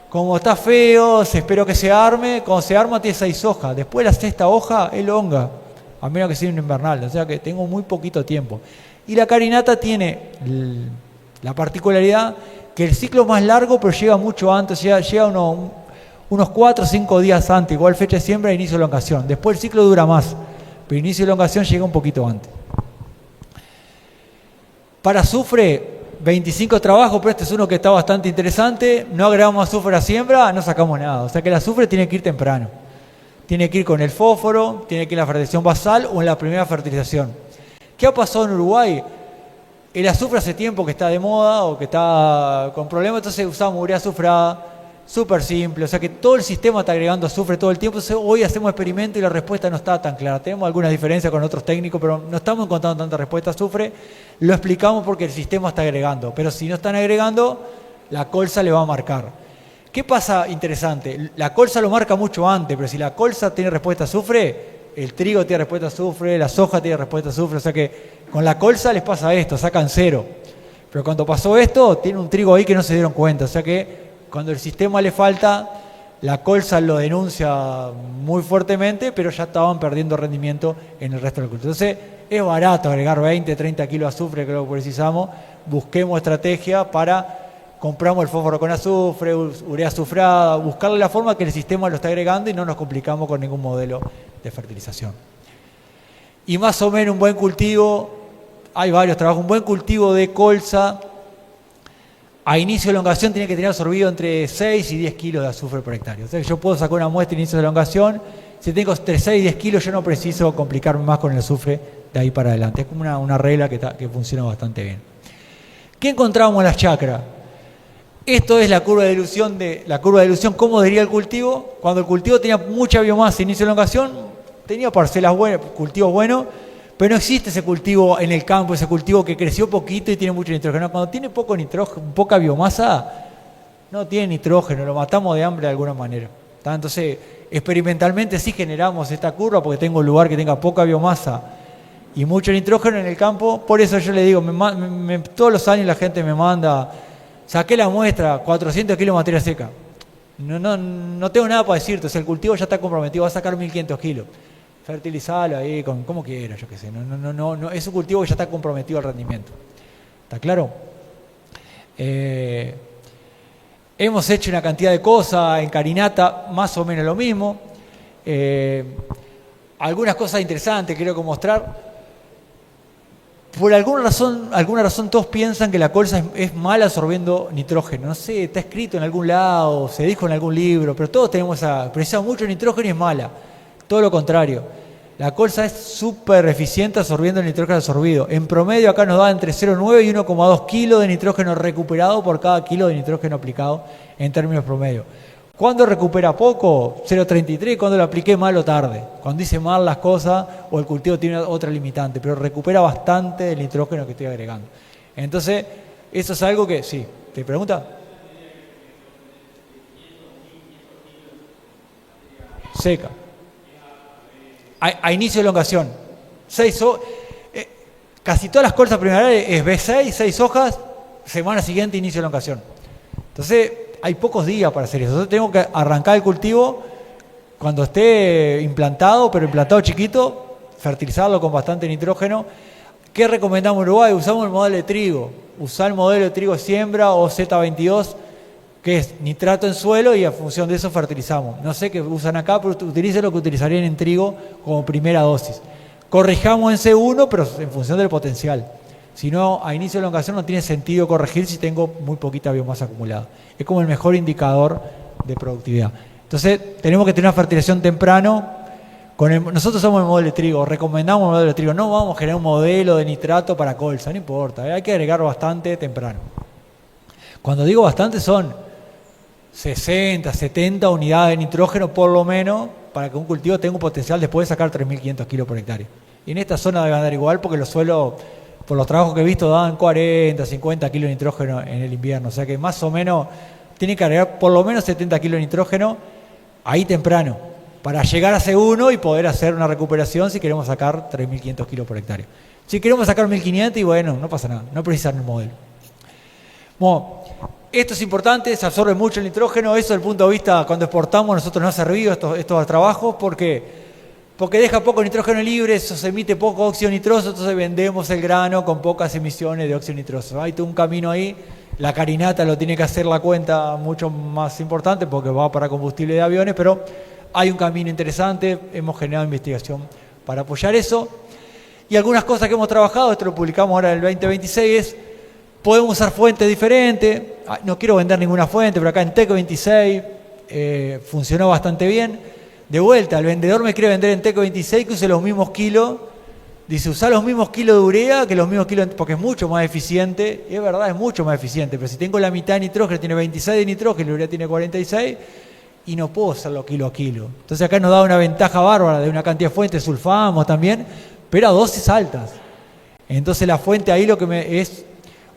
Como está feo, espero que se arme. Cuando se arma, tiene 6 hojas. Después la 6ª hoja es longa, a menos que sea un invernal. O sea que tengo muy poquito tiempo. Y la carinata tiene la particularidad que el ciclo es más largo, pero llega mucho antes, llega unos 4 o 5 días antes, igual fecha de siembra e inicio de elongación. Después el ciclo dura más, pero inicio de elongación llega un poquito antes. Para azufre, 25 trabajos, pero este es uno que está bastante interesante. No agregamos azufre a siembra, no sacamos nada. O sea que el azufre tiene que ir temprano. Tiene que ir con el fósforo, tiene que ir en la fertilización basal o en la primera fertilización. ¿Qué ha pasado en Uruguay? El azufre hace tiempo que está de moda o que está con problemas, entonces usamos urea azufrada, súper simple, o sea que todo el sistema está agregando azufre todo el tiempo. Entonces, hoy hacemos experimentos y la respuesta no está tan clara. Tenemos algunas diferencias con otros técnicos, pero no estamos encontrando tanta respuesta a azufre. Lo explicamos porque el sistema está agregando, pero si no están agregando, la colza le va a marcar. ¿Qué pasa interesante? La colza lo marca mucho antes, pero si la colza tiene respuesta a azufre, el trigo tiene respuesta a azufre, la soja tiene respuesta a azufre, o sea que con la colza les pasa esto, sacan 0. Pero cuando pasó esto, tiene un trigo ahí que no se dieron cuenta, o sea que cuando el sistema le falta, la colza lo denuncia muy fuertemente, pero ya estaban perdiendo rendimiento en el resto del cultivo. Entonces, es barato agregar 20, 30 kilos de azufre, creo que precisamos. Busquemos estrategia para compramos el fósforo con azufre, urea azufrada, buscarle la forma que el sistema lo está agregando y no nos complicamos con ningún modelo de fertilización. Y más o menos un buen cultivo, hay varios trabajos, un buen cultivo de colza a inicio de elongación tiene que tener absorbido entre 6 y 10 kilos de azufre por hectárea. O sea que yo puedo sacar una muestra a inicio de elongación, si tengo entre 6 y 10 kilos yo no preciso complicarme más con el azufre de ahí para adelante. Es como una regla que funciona bastante bien. ¿Qué encontramos en las chacras? Esto es la curva de dilución, ¿cómo diría el cultivo? Cuando el cultivo tenía mucha biomasa inicio de elongación, tenía parcelas buenas, cultivos buenos, pero no existe ese cultivo en el campo, ese cultivo que creció poquito y tiene mucho nitrógeno. Cuando tiene poco nitrógeno, poca biomasa, no tiene nitrógeno, lo matamos de hambre de alguna manera. Entonces, experimentalmente sí generamos esta curva porque tengo un lugar que tenga poca biomasa y mucho nitrógeno en el campo. Por eso yo le digo, todos los años la gente me manda, saqué la muestra, 400 kilos de materia seca. No tengo nada para decirte, o sea, el cultivo ya está comprometido, va a sacar 1500 kilos. Fertilizarlo ahí con como quiera, yo qué sé. No, es un cultivo que ya está comprometido al rendimiento. ¿Está claro? Hemos hecho una cantidad de cosas en carinata, más o menos lo mismo. Algunas cosas interesantes que quiero mostrar. Por alguna razón todos piensan que la colza es mala absorbiendo nitrógeno. No sé, está escrito en algún lado, se dijo en algún libro, pero todos tenemos precisa mucho nitrógeno y es mala. Todo lo contrario. La colza es súper eficiente absorbiendo el nitrógeno absorbido. En promedio acá nos da entre 0,9 y 1,2 kilos de nitrógeno recuperado por cada kilo de nitrógeno aplicado en términos promedio. ¿Cuándo recupera poco? 0,33, cuando lo apliqué mal o tarde. Cuando hice mal las cosas o el cultivo tiene otra limitante, pero recupera bastante el nitrógeno que estoy agregando. Entonces, eso es algo que, sí, ¿te pregunta? Seca. A inicio de elongación. Casi todas las colzas primerales es B6, 6 hojas, semana siguiente inicio de elongación. Entonces, hay pocos días para hacer eso. Entonces, tengo que arrancar el cultivo cuando esté implantado, pero implantado chiquito, fertilizarlo con bastante nitrógeno. ¿Qué recomendamos en Uruguay? Usamos el modelo de trigo. Usar el modelo de trigo siembra o Z22, que es nitrato en suelo y a función de eso fertilizamos. No sé qué usan acá, pero utilicen lo que utilizarían en trigo como primera dosis. Corrijamos en C1, pero en función del potencial. Si no, a inicio de elongación no tiene sentido corregir si tengo muy poquita biomasa acumulada. Es como el mejor indicador de productividad. Entonces, tenemos que tener una fertilización temprano. Nosotros somos el modelo de trigo, recomendamos el modelo de trigo. No vamos a generar un modelo de nitrato para colza, no importa. Hay que agregar bastante temprano. Cuando digo bastante son 60, 70 unidades de nitrógeno por lo menos para que un cultivo tenga un potencial después de sacar 3.500 kilos por hectárea. Y en esta zona debe andar igual porque los suelos, por los trabajos que he visto, dan 40, 50 kilos de nitrógeno en el invierno. O sea que más o menos tiene que agregar por lo menos 70 kilos de nitrógeno ahí temprano para llegar a C1 y poder hacer una recuperación si queremos sacar 3.500 kilos por hectárea. Si queremos sacar 1.500 y bueno, no pasa nada, no precisan el modelo. Bueno, esto es importante, se absorbe mucho el nitrógeno, eso desde el punto de vista cuando exportamos nosotros nos ha servido estos trabajos porque deja poco nitrógeno libre, eso se emite poco óxido nitroso, entonces vendemos el grano con pocas emisiones de óxido nitroso. Hay todo un camino ahí, la carinata lo tiene que hacer la cuenta mucho más importante porque va para combustible de aviones, pero hay un camino interesante, hemos generado investigación para apoyar eso. Y algunas cosas que hemos trabajado, esto lo publicamos ahora en el 2026, es podemos usar fuentes diferentes. No quiero vender ninguna fuente, pero acá en TEC 26 funcionó bastante bien. De vuelta, el vendedor me quiere vender en TEC 26 que use los mismos kilos. Dice, usar los mismos kilos de urea que los mismos kilos, porque es mucho más eficiente. Y es verdad, es mucho más eficiente. Pero si tengo la mitad de nitrógeno, tiene 26 de nitrógeno y la urea tiene 46, y no puedo hacerlo kilo a kilo. Entonces acá nos da una ventaja bárbara de una cantidad de fuentes, sulfamos también, pero a dosis altas. Entonces la fuente ahí lo que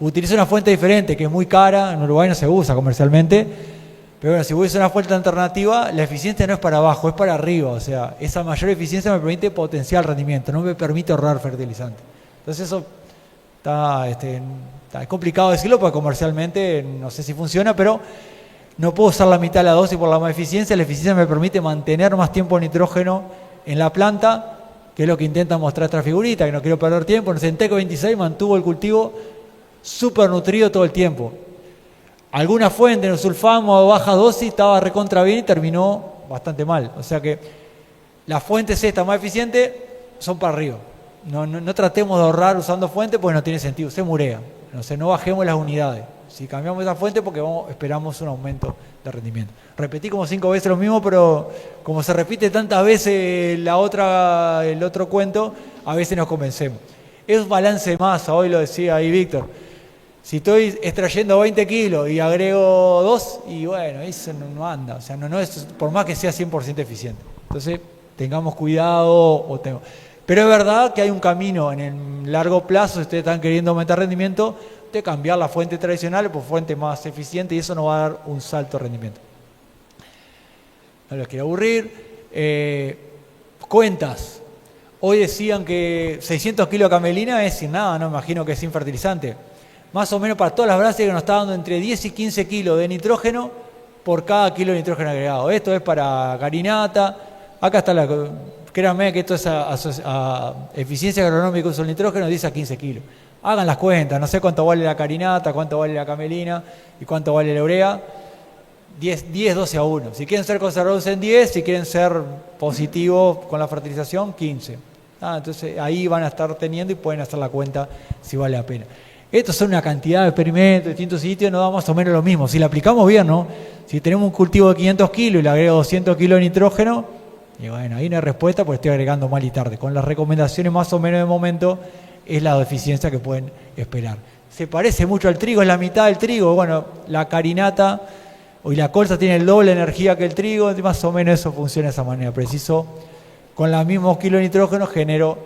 utiliza una fuente diferente, que es muy cara, en Uruguay no se usa comercialmente, Pero bueno, si voy a usar una fuente alternativa, la eficiencia no es para abajo, es para arriba. O sea, esa mayor eficiencia me permite potenciar el rendimiento, no me permite ahorrar fertilizante. Entonces eso está complicado decirlo porque comercialmente no sé si funciona, pero no puedo usar la mitad de la dosis por la más eficiencia. La eficiencia me permite mantener más tiempo el nitrógeno en la planta, que es lo que intenta mostrar esta figurita, que no quiero perder tiempo. En Teco 26 mantuvo el cultivo súper nutrido todo el tiempo. Alguna fuente en el sulfamo a baja dosis estaba recontra bien y terminó bastante mal. O sea que las fuentes estas más eficientes son para arriba. No tratemos de ahorrar usando fuentes porque no tiene sentido, se murea. No bajemos las unidades. Si cambiamos esa fuente porque esperamos un aumento de rendimiento. Repetí como 5 veces lo mismo, pero como se repite tantas veces el otro cuento, a veces nos convencemos. Es balance de masa, hoy lo decía ahí Víctor. Si estoy extrayendo 20 kilos y agrego 2, y bueno, eso no anda. O sea, no es, por más que sea 100% eficiente. Entonces, tengamos cuidado. Pero es verdad que hay un camino en el largo plazo, si ustedes están queriendo aumentar rendimiento, de cambiar la fuente tradicional por fuente más eficiente y eso nos va a dar un salto de rendimiento. No los quiero aburrir. Cuentas. Hoy decían que 600 kilos de camelina es sin nada, no me imagino que es sin fertilizante. Más o menos para todas las brácteas que nos está dando entre 10 y 15 kilos de nitrógeno por cada kilo de nitrógeno agregado. Esto es para carinata. Acá está créanme que esto es a eficiencia agronómica uso el nitrógeno, 10 a 15 kilos. Hagan las cuentas, no sé cuánto vale la carinata, cuánto vale la camelina y cuánto vale la urea. 10, 12 a 1. Si quieren ser conservadores en 10, si quieren ser positivos con la fertilización, 15. Entonces ahí van a estar teniendo y pueden hacer la cuenta si vale la pena. Estos son una cantidad de experimentos, distintos sitios, nos da más o menos lo mismo. Si lo aplicamos bien, ¿no? Si tenemos un cultivo de 500 kilos y le agrego 200 kilos de nitrógeno, y bueno, ahí no hay respuesta porque estoy agregando mal y tarde. Con las recomendaciones más o menos de momento es la eficiencia que pueden esperar. Se parece mucho al trigo, es la mitad del trigo. Bueno, la carinata y la colza tiene el doble de energía que el trigo, más o menos eso funciona de esa manera. Preciso, con los mismos kilos de nitrógeno genero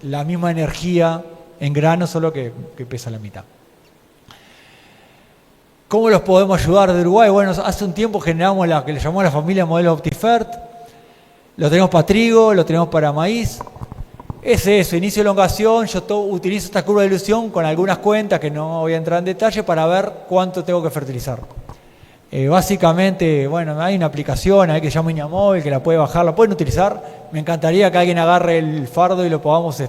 la misma energía en grano, solo que pesa la mitad. ¿Cómo los podemos ayudar de Uruguay? Bueno, hace un tiempo generamos la que le llamamos la familia modelo Optifert. Lo tenemos para trigo, lo tenemos para maíz. Es eso, inicio de elongación. Yo utilizo esta curva de dilución con algunas cuentas que no voy a entrar en detalle para ver cuánto tengo que fertilizar. Básicamente, bueno, hay una aplicación ahí que se llama Iñamóvil, que la puede bajar, la pueden utilizar. Me encantaría que alguien agarre el fardo y lo podamos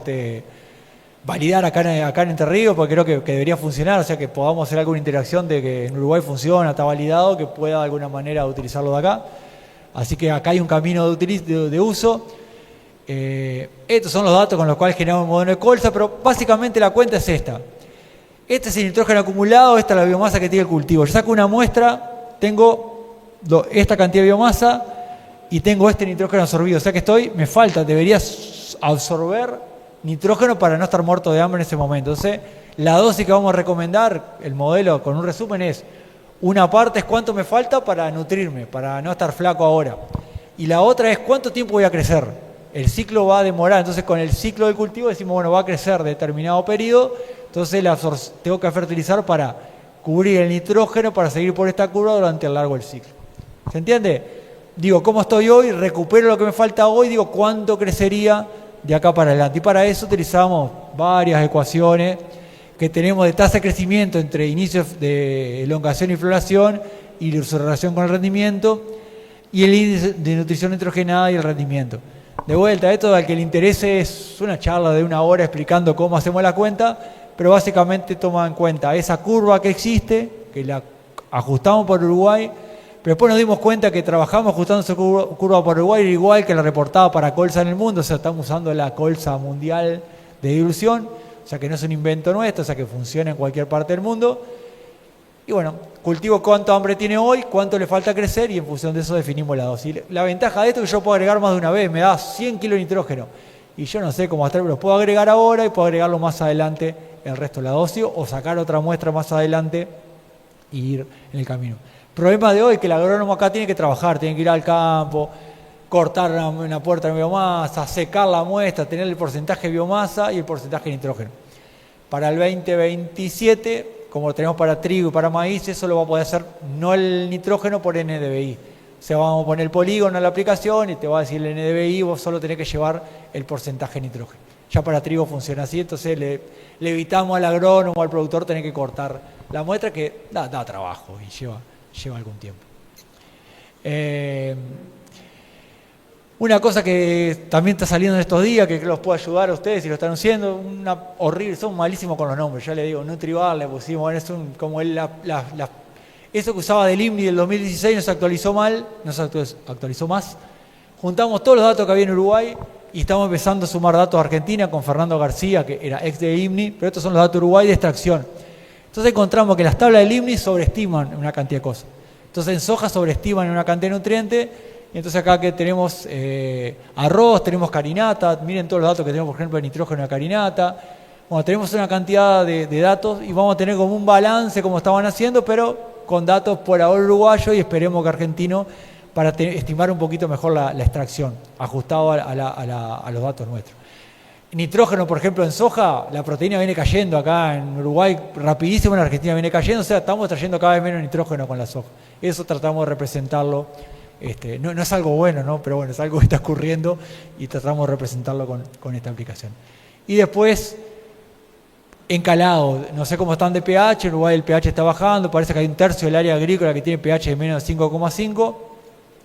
validar acá en Entre Ríos, porque creo que debería funcionar, o sea que podamos hacer alguna interacción de que en Uruguay funciona, está validado, que pueda de alguna manera utilizarlo de acá. Así que acá hay un camino de uso. Estos son los datos con los cuales generamos el modelo de colza, pero básicamente la cuenta es esta. Este es el nitrógeno acumulado, esta es la biomasa que tiene el cultivo. Yo saco una muestra, tengo esta cantidad de biomasa y tengo este nitrógeno absorbido. O sea que me falta, debería absorber nitrógeno para no estar muerto de hambre en ese momento. Entonces, la dosis que vamos a recomendar, el modelo con un resumen es, una parte es cuánto me falta para nutrirme, para no estar flaco ahora. Y la otra es cuánto tiempo voy a crecer. El ciclo va a demorar, entonces con el ciclo del cultivo decimos, bueno, va a crecer determinado periodo, entonces tengo que fertilizar para cubrir el nitrógeno, para seguir por esta curva durante el largo del ciclo. ¿Se entiende? Digo, ¿cómo estoy hoy? Recupero lo que me falta hoy, digo, ¿cuánto crecería de acá para adelante? Y para eso utilizamos varias ecuaciones que tenemos de tasa de crecimiento entre inicios de elongación y floración y su relación con el rendimiento y el índice de nutrición nitrogenada y el rendimiento. De vuelta, esto al que le interese es una charla de 1 hora explicando cómo hacemos la cuenta, pero básicamente toma en cuenta esa curva que existe, que la ajustamos por Uruguay, pero después nos dimos cuenta que trabajamos ajustando esa curva por Uruguay igual que la reportada para colza en el mundo, o sea, estamos usando la colza mundial de dilución, o sea que no es un invento nuestro, o sea que funciona en cualquier parte del mundo. Y bueno, cultivo cuánto hambre tiene hoy, cuánto le falta crecer y en función de eso definimos la dosis. La ventaja de esto es que yo puedo agregar más de una vez, me da 100 kilos de nitrógeno. Y yo no sé cómo hacer, pero los puedo agregar ahora y puedo agregarlo más adelante el resto de la dosis o sacar otra muestra más adelante y ir en el camino. El problema de hoy es que el agrónomo acá tiene que trabajar, tiene que ir al campo, cortar una puerta de biomasa, secar la muestra, tener el porcentaje de biomasa y el porcentaje de nitrógeno. Para el 2027, como lo tenemos para trigo y para maíz, eso lo va a poder hacer no el nitrógeno por NDVI. O sea, vamos a poner el polígono a la aplicación y te va a decir el NDVI, vos solo tenés que llevar el porcentaje de nitrógeno. Ya para trigo funciona así, entonces le evitamos al agrónomo o al productor tener que cortar la muestra, que da trabajo y lleva algún tiempo. Una cosa que también está saliendo en estos días, que los puede ayudar a ustedes si lo están haciendo, horrible, son malísimos con los nombres, ya le digo, Nutrival le pusimos, bueno, es como eso que usaba del INMI del 2016 no se actualizó más. Juntamos todos los datos que había en Uruguay y estamos empezando a sumar datos de Argentina con Fernando García, que era ex de INMI, pero estos son los datos de Uruguay de extracción. Entonces encontramos que las tablas del INMI sobreestiman una cantidad de cosas. Entonces en soja sobreestiman una cantidad de nutrientes, y entonces acá que tenemos arroz, tenemos carinata, miren todos los datos que tenemos, por ejemplo, de nitrógeno de carinata. Bueno, tenemos una cantidad de datos y vamos a tener como un balance como estaban haciendo, pero con datos por ahora uruguayo y esperemos que argentino, para estimar un poquito mejor la extracción, ajustado a los datos nuestros. Nitrógeno, por ejemplo, en soja, la proteína viene cayendo acá en Uruguay rapidísimo, en Argentina viene cayendo, o sea, estamos trayendo cada vez menos nitrógeno con la soja. Eso tratamos de representarlo, no es algo bueno, ¿no? Pero bueno, es algo que está ocurriendo y tratamos de representarlo con esta aplicación. Y después, encalado, no sé cómo están de pH, en Uruguay el pH está bajando, parece que hay un tercio del área agrícola que tiene pH de menos de 5,5.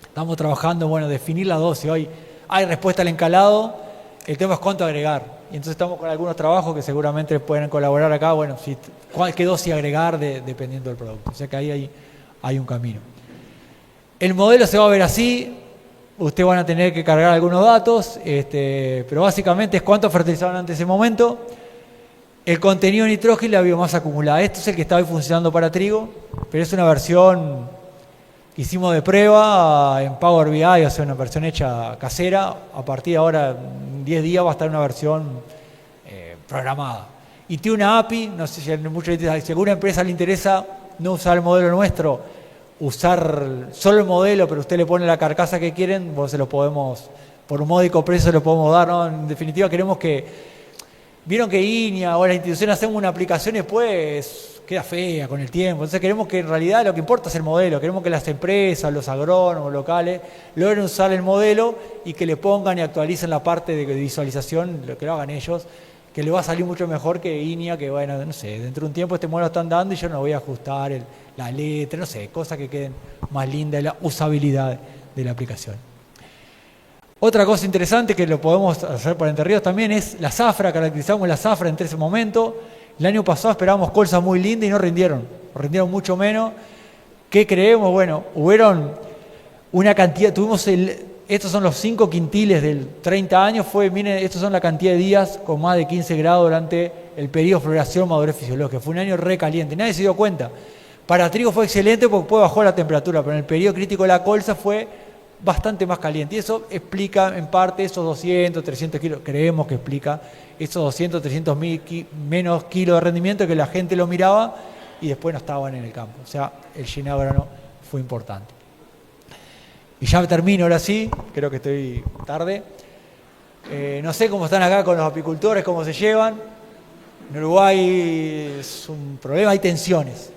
Estamos trabajando, bueno, definir la dosis. Hoy hay respuesta al encalado, el tema es cuánto agregar. Y entonces estamos con algunos trabajos que seguramente pueden colaborar acá, bueno, qué dosis agregar dependiendo del producto. O sea que ahí hay un camino. El modelo se va a ver así, ustedes van a tener que cargar algunos datos, pero básicamente es cuánto fertilizaron antes de ese momento, el contenido de nitrógeno y la biomasa acumulada. Esto es el que está hoy funcionando para trigo, pero es una versión que hicimos de prueba en Power BI, o sea, una versión hecha casera. A partir de ahora, en 10 días, va a estar una versión programada. Y tiene una API, no sé si a alguna empresa le interesa no usar el modelo nuestro, usar solo el modelo, pero usted le pone la carcasa que quieren, vos se lo podemos, por un módico precio se lo podemos dar, ¿no? En definitiva queremos vieron que INIA o las instituciones hacemos una aplicación y después queda fea con el tiempo. Entonces queremos que en realidad lo que importa es el modelo. Queremos que las empresas, los agrónomos locales logren usar el modelo y que le pongan y actualicen la parte de visualización, lo que lo hagan ellos, que le va a salir mucho mejor que INIA, que bueno, no sé, dentro de un tiempo este modelo lo están dando y yo no voy a ajustar la letra, no sé, cosas que queden más lindas y la usabilidad de la aplicación. Otra cosa interesante que lo podemos hacer por Entre Ríos también es la zafra. Caracterizamos la zafra en ese momento. El año pasado esperábamos colzas muy lindas y no rindieron mucho menos. ¿Qué creemos? Bueno, hubieron una cantidad, estos son los 5 quintiles del 30 años, miren, estos son la cantidad de días con más de 15 grados durante el periodo de floración madurez fisiológica. Fue un año re caliente, nadie se dio cuenta. Para trigo fue excelente porque después bajó la temperatura, pero en el periodo crítico de la colza fue bastante más caliente. Y eso explica en parte esos 200, 300 kilos, creemos que explica esos 200, 300 menos kilos de rendimiento que la gente lo miraba y después no estaban en el campo. O sea, el llenado grano fue importante. Y ya termino ahora sí, creo que estoy tarde. No sé cómo están acá con los apicultores, cómo se llevan. En Uruguay es un problema, hay tensiones.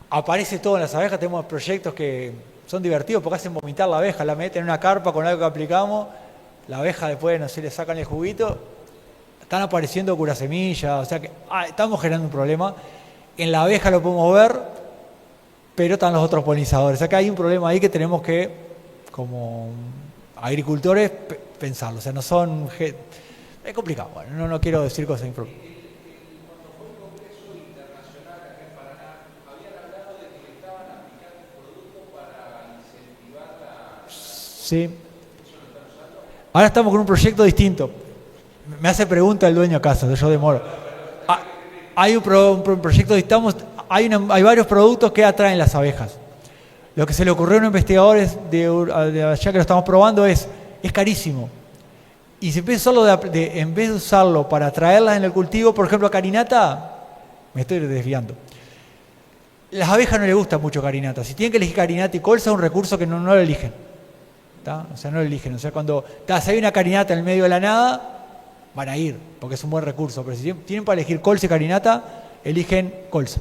Aparece todo en las abejas, tenemos proyectos que son divertidos porque hacen vomitar la abeja, la meten en una carpa con algo que aplicamos, la abeja después, no sé, le sacan el juguito, están apareciendo curasemillas, o sea que estamos generando un problema. En la abeja lo podemos ver, pero están los otros polinizadores. O sea que hay un problema ahí que tenemos que, como agricultores, pensarlo. O sea, no son... Es complicado, bueno, no quiero decir cosas impropias. Sí. Ahora estamos con un proyecto distinto. Me hace pregunta el dueño acá, yo demoro. Hay un proyecto, hay varios productos que atraen las abejas. Lo que se le ocurrió a unos investigadores de allá que lo estamos probando es carísimo. Y si empieza solo en vez de usarlo para atraerlas en el cultivo, por ejemplo, carinata, me estoy desviando. Las abejas no les gusta mucho carinata. Si tienen que elegir carinata y colza, es un recurso que no lo eligen. O sea, no lo eligen. O sea, si hay una carinata en el medio de la nada, van a ir, porque es un buen recurso. Pero si tienen para elegir colza y carinata, eligen colza.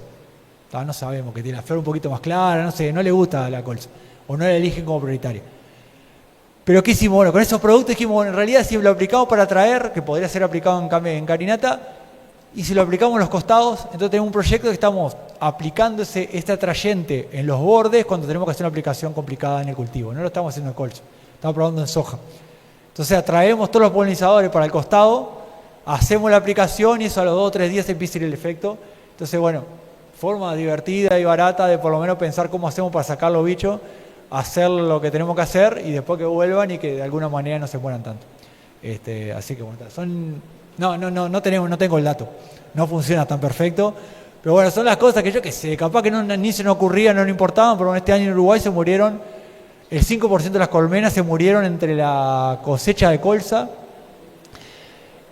No sabemos, que tiene la flor un poquito más clara, no sé, no le gusta la colza, o no la eligen como prioritaria. Pero ¿qué hicimos? Bueno, con esos productos dijimos, bueno, en realidad si lo aplicamos para atraer, que podría ser aplicado en carinata, y si lo aplicamos en los costados, entonces tenemos un proyecto que estamos aplicando este atrayente en los bordes cuando tenemos que hacer una aplicación complicada en el cultivo. No lo estamos haciendo en colza, estamos probando en soja. Entonces atraemos todos los polinizadores para el costado, hacemos la aplicación y eso a los 2 o 3 días empieza a ir el efecto. Entonces, bueno, forma divertida y barata de por lo menos pensar cómo hacemos para sacar los bichos, hacer lo que tenemos que hacer y después que vuelvan y que de alguna manera no se mueran tanto. Así que bueno, no tengo el dato, no funciona tan perfecto, pero bueno, son las cosas que yo que sé, capaz que ni se nos ocurría, no nos importaban, pero este año en Uruguay se murieron, el 5% de las colmenas se murieron entre la cosecha de colza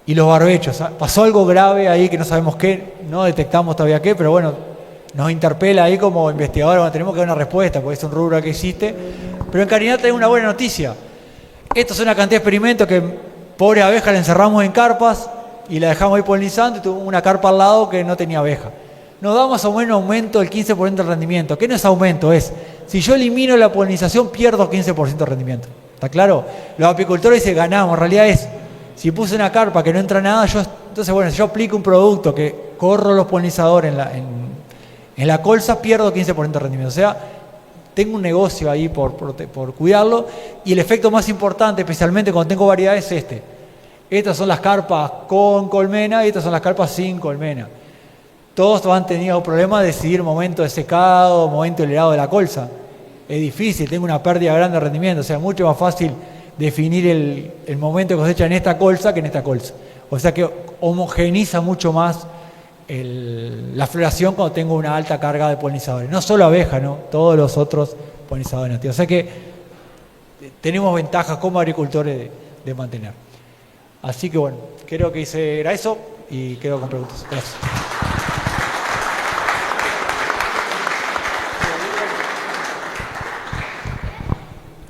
y los barbechos. Pasó algo grave ahí que no sabemos qué, no detectamos todavía qué, pero bueno, nos interpela ahí como investigadores, bueno, tenemos que dar una respuesta, porque es un rubro que existe. Pero en carinata hay una buena noticia. Esto es una cantidad de experimentos que, pobre abeja, la encerramos en carpas y la dejamos ahí polinizando y tuvo una carpa al lado que no tenía abeja. Nos da más o menos aumento del 15% del rendimiento. ¿Qué no es aumento? Es, si yo elimino la polinización, pierdo 15% de rendimiento. ¿Está claro? Los apicultores dicen, ganamos. En realidad es, si puse una carpa que no entra nada, entonces bueno, si yo aplico un producto que corro los polinizadores en la colza, pierdo 15% de rendimiento. O sea, tengo un negocio ahí por cuidarlo. Y el efecto más importante, especialmente cuando tengo variedades, es este. Estas son las carpas con colmena y estas son las carpas sin colmena. Todos han tenido problemas de decidir momento de secado, momento de helado de la colza. Es difícil, tengo una pérdida grande de rendimiento. O sea, mucho más fácil definir el momento de cosecha en esta colza que en esta colza. O sea que homogeniza mucho más la floración cuando tengo una alta carga de polinizadores. No solo abeja, ¿no? Todos los otros polinizadores nativos. O sea que tenemos ventajas como agricultores de mantener. Así que bueno, creo que era eso y quedo con preguntas. Gracias.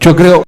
Yo creo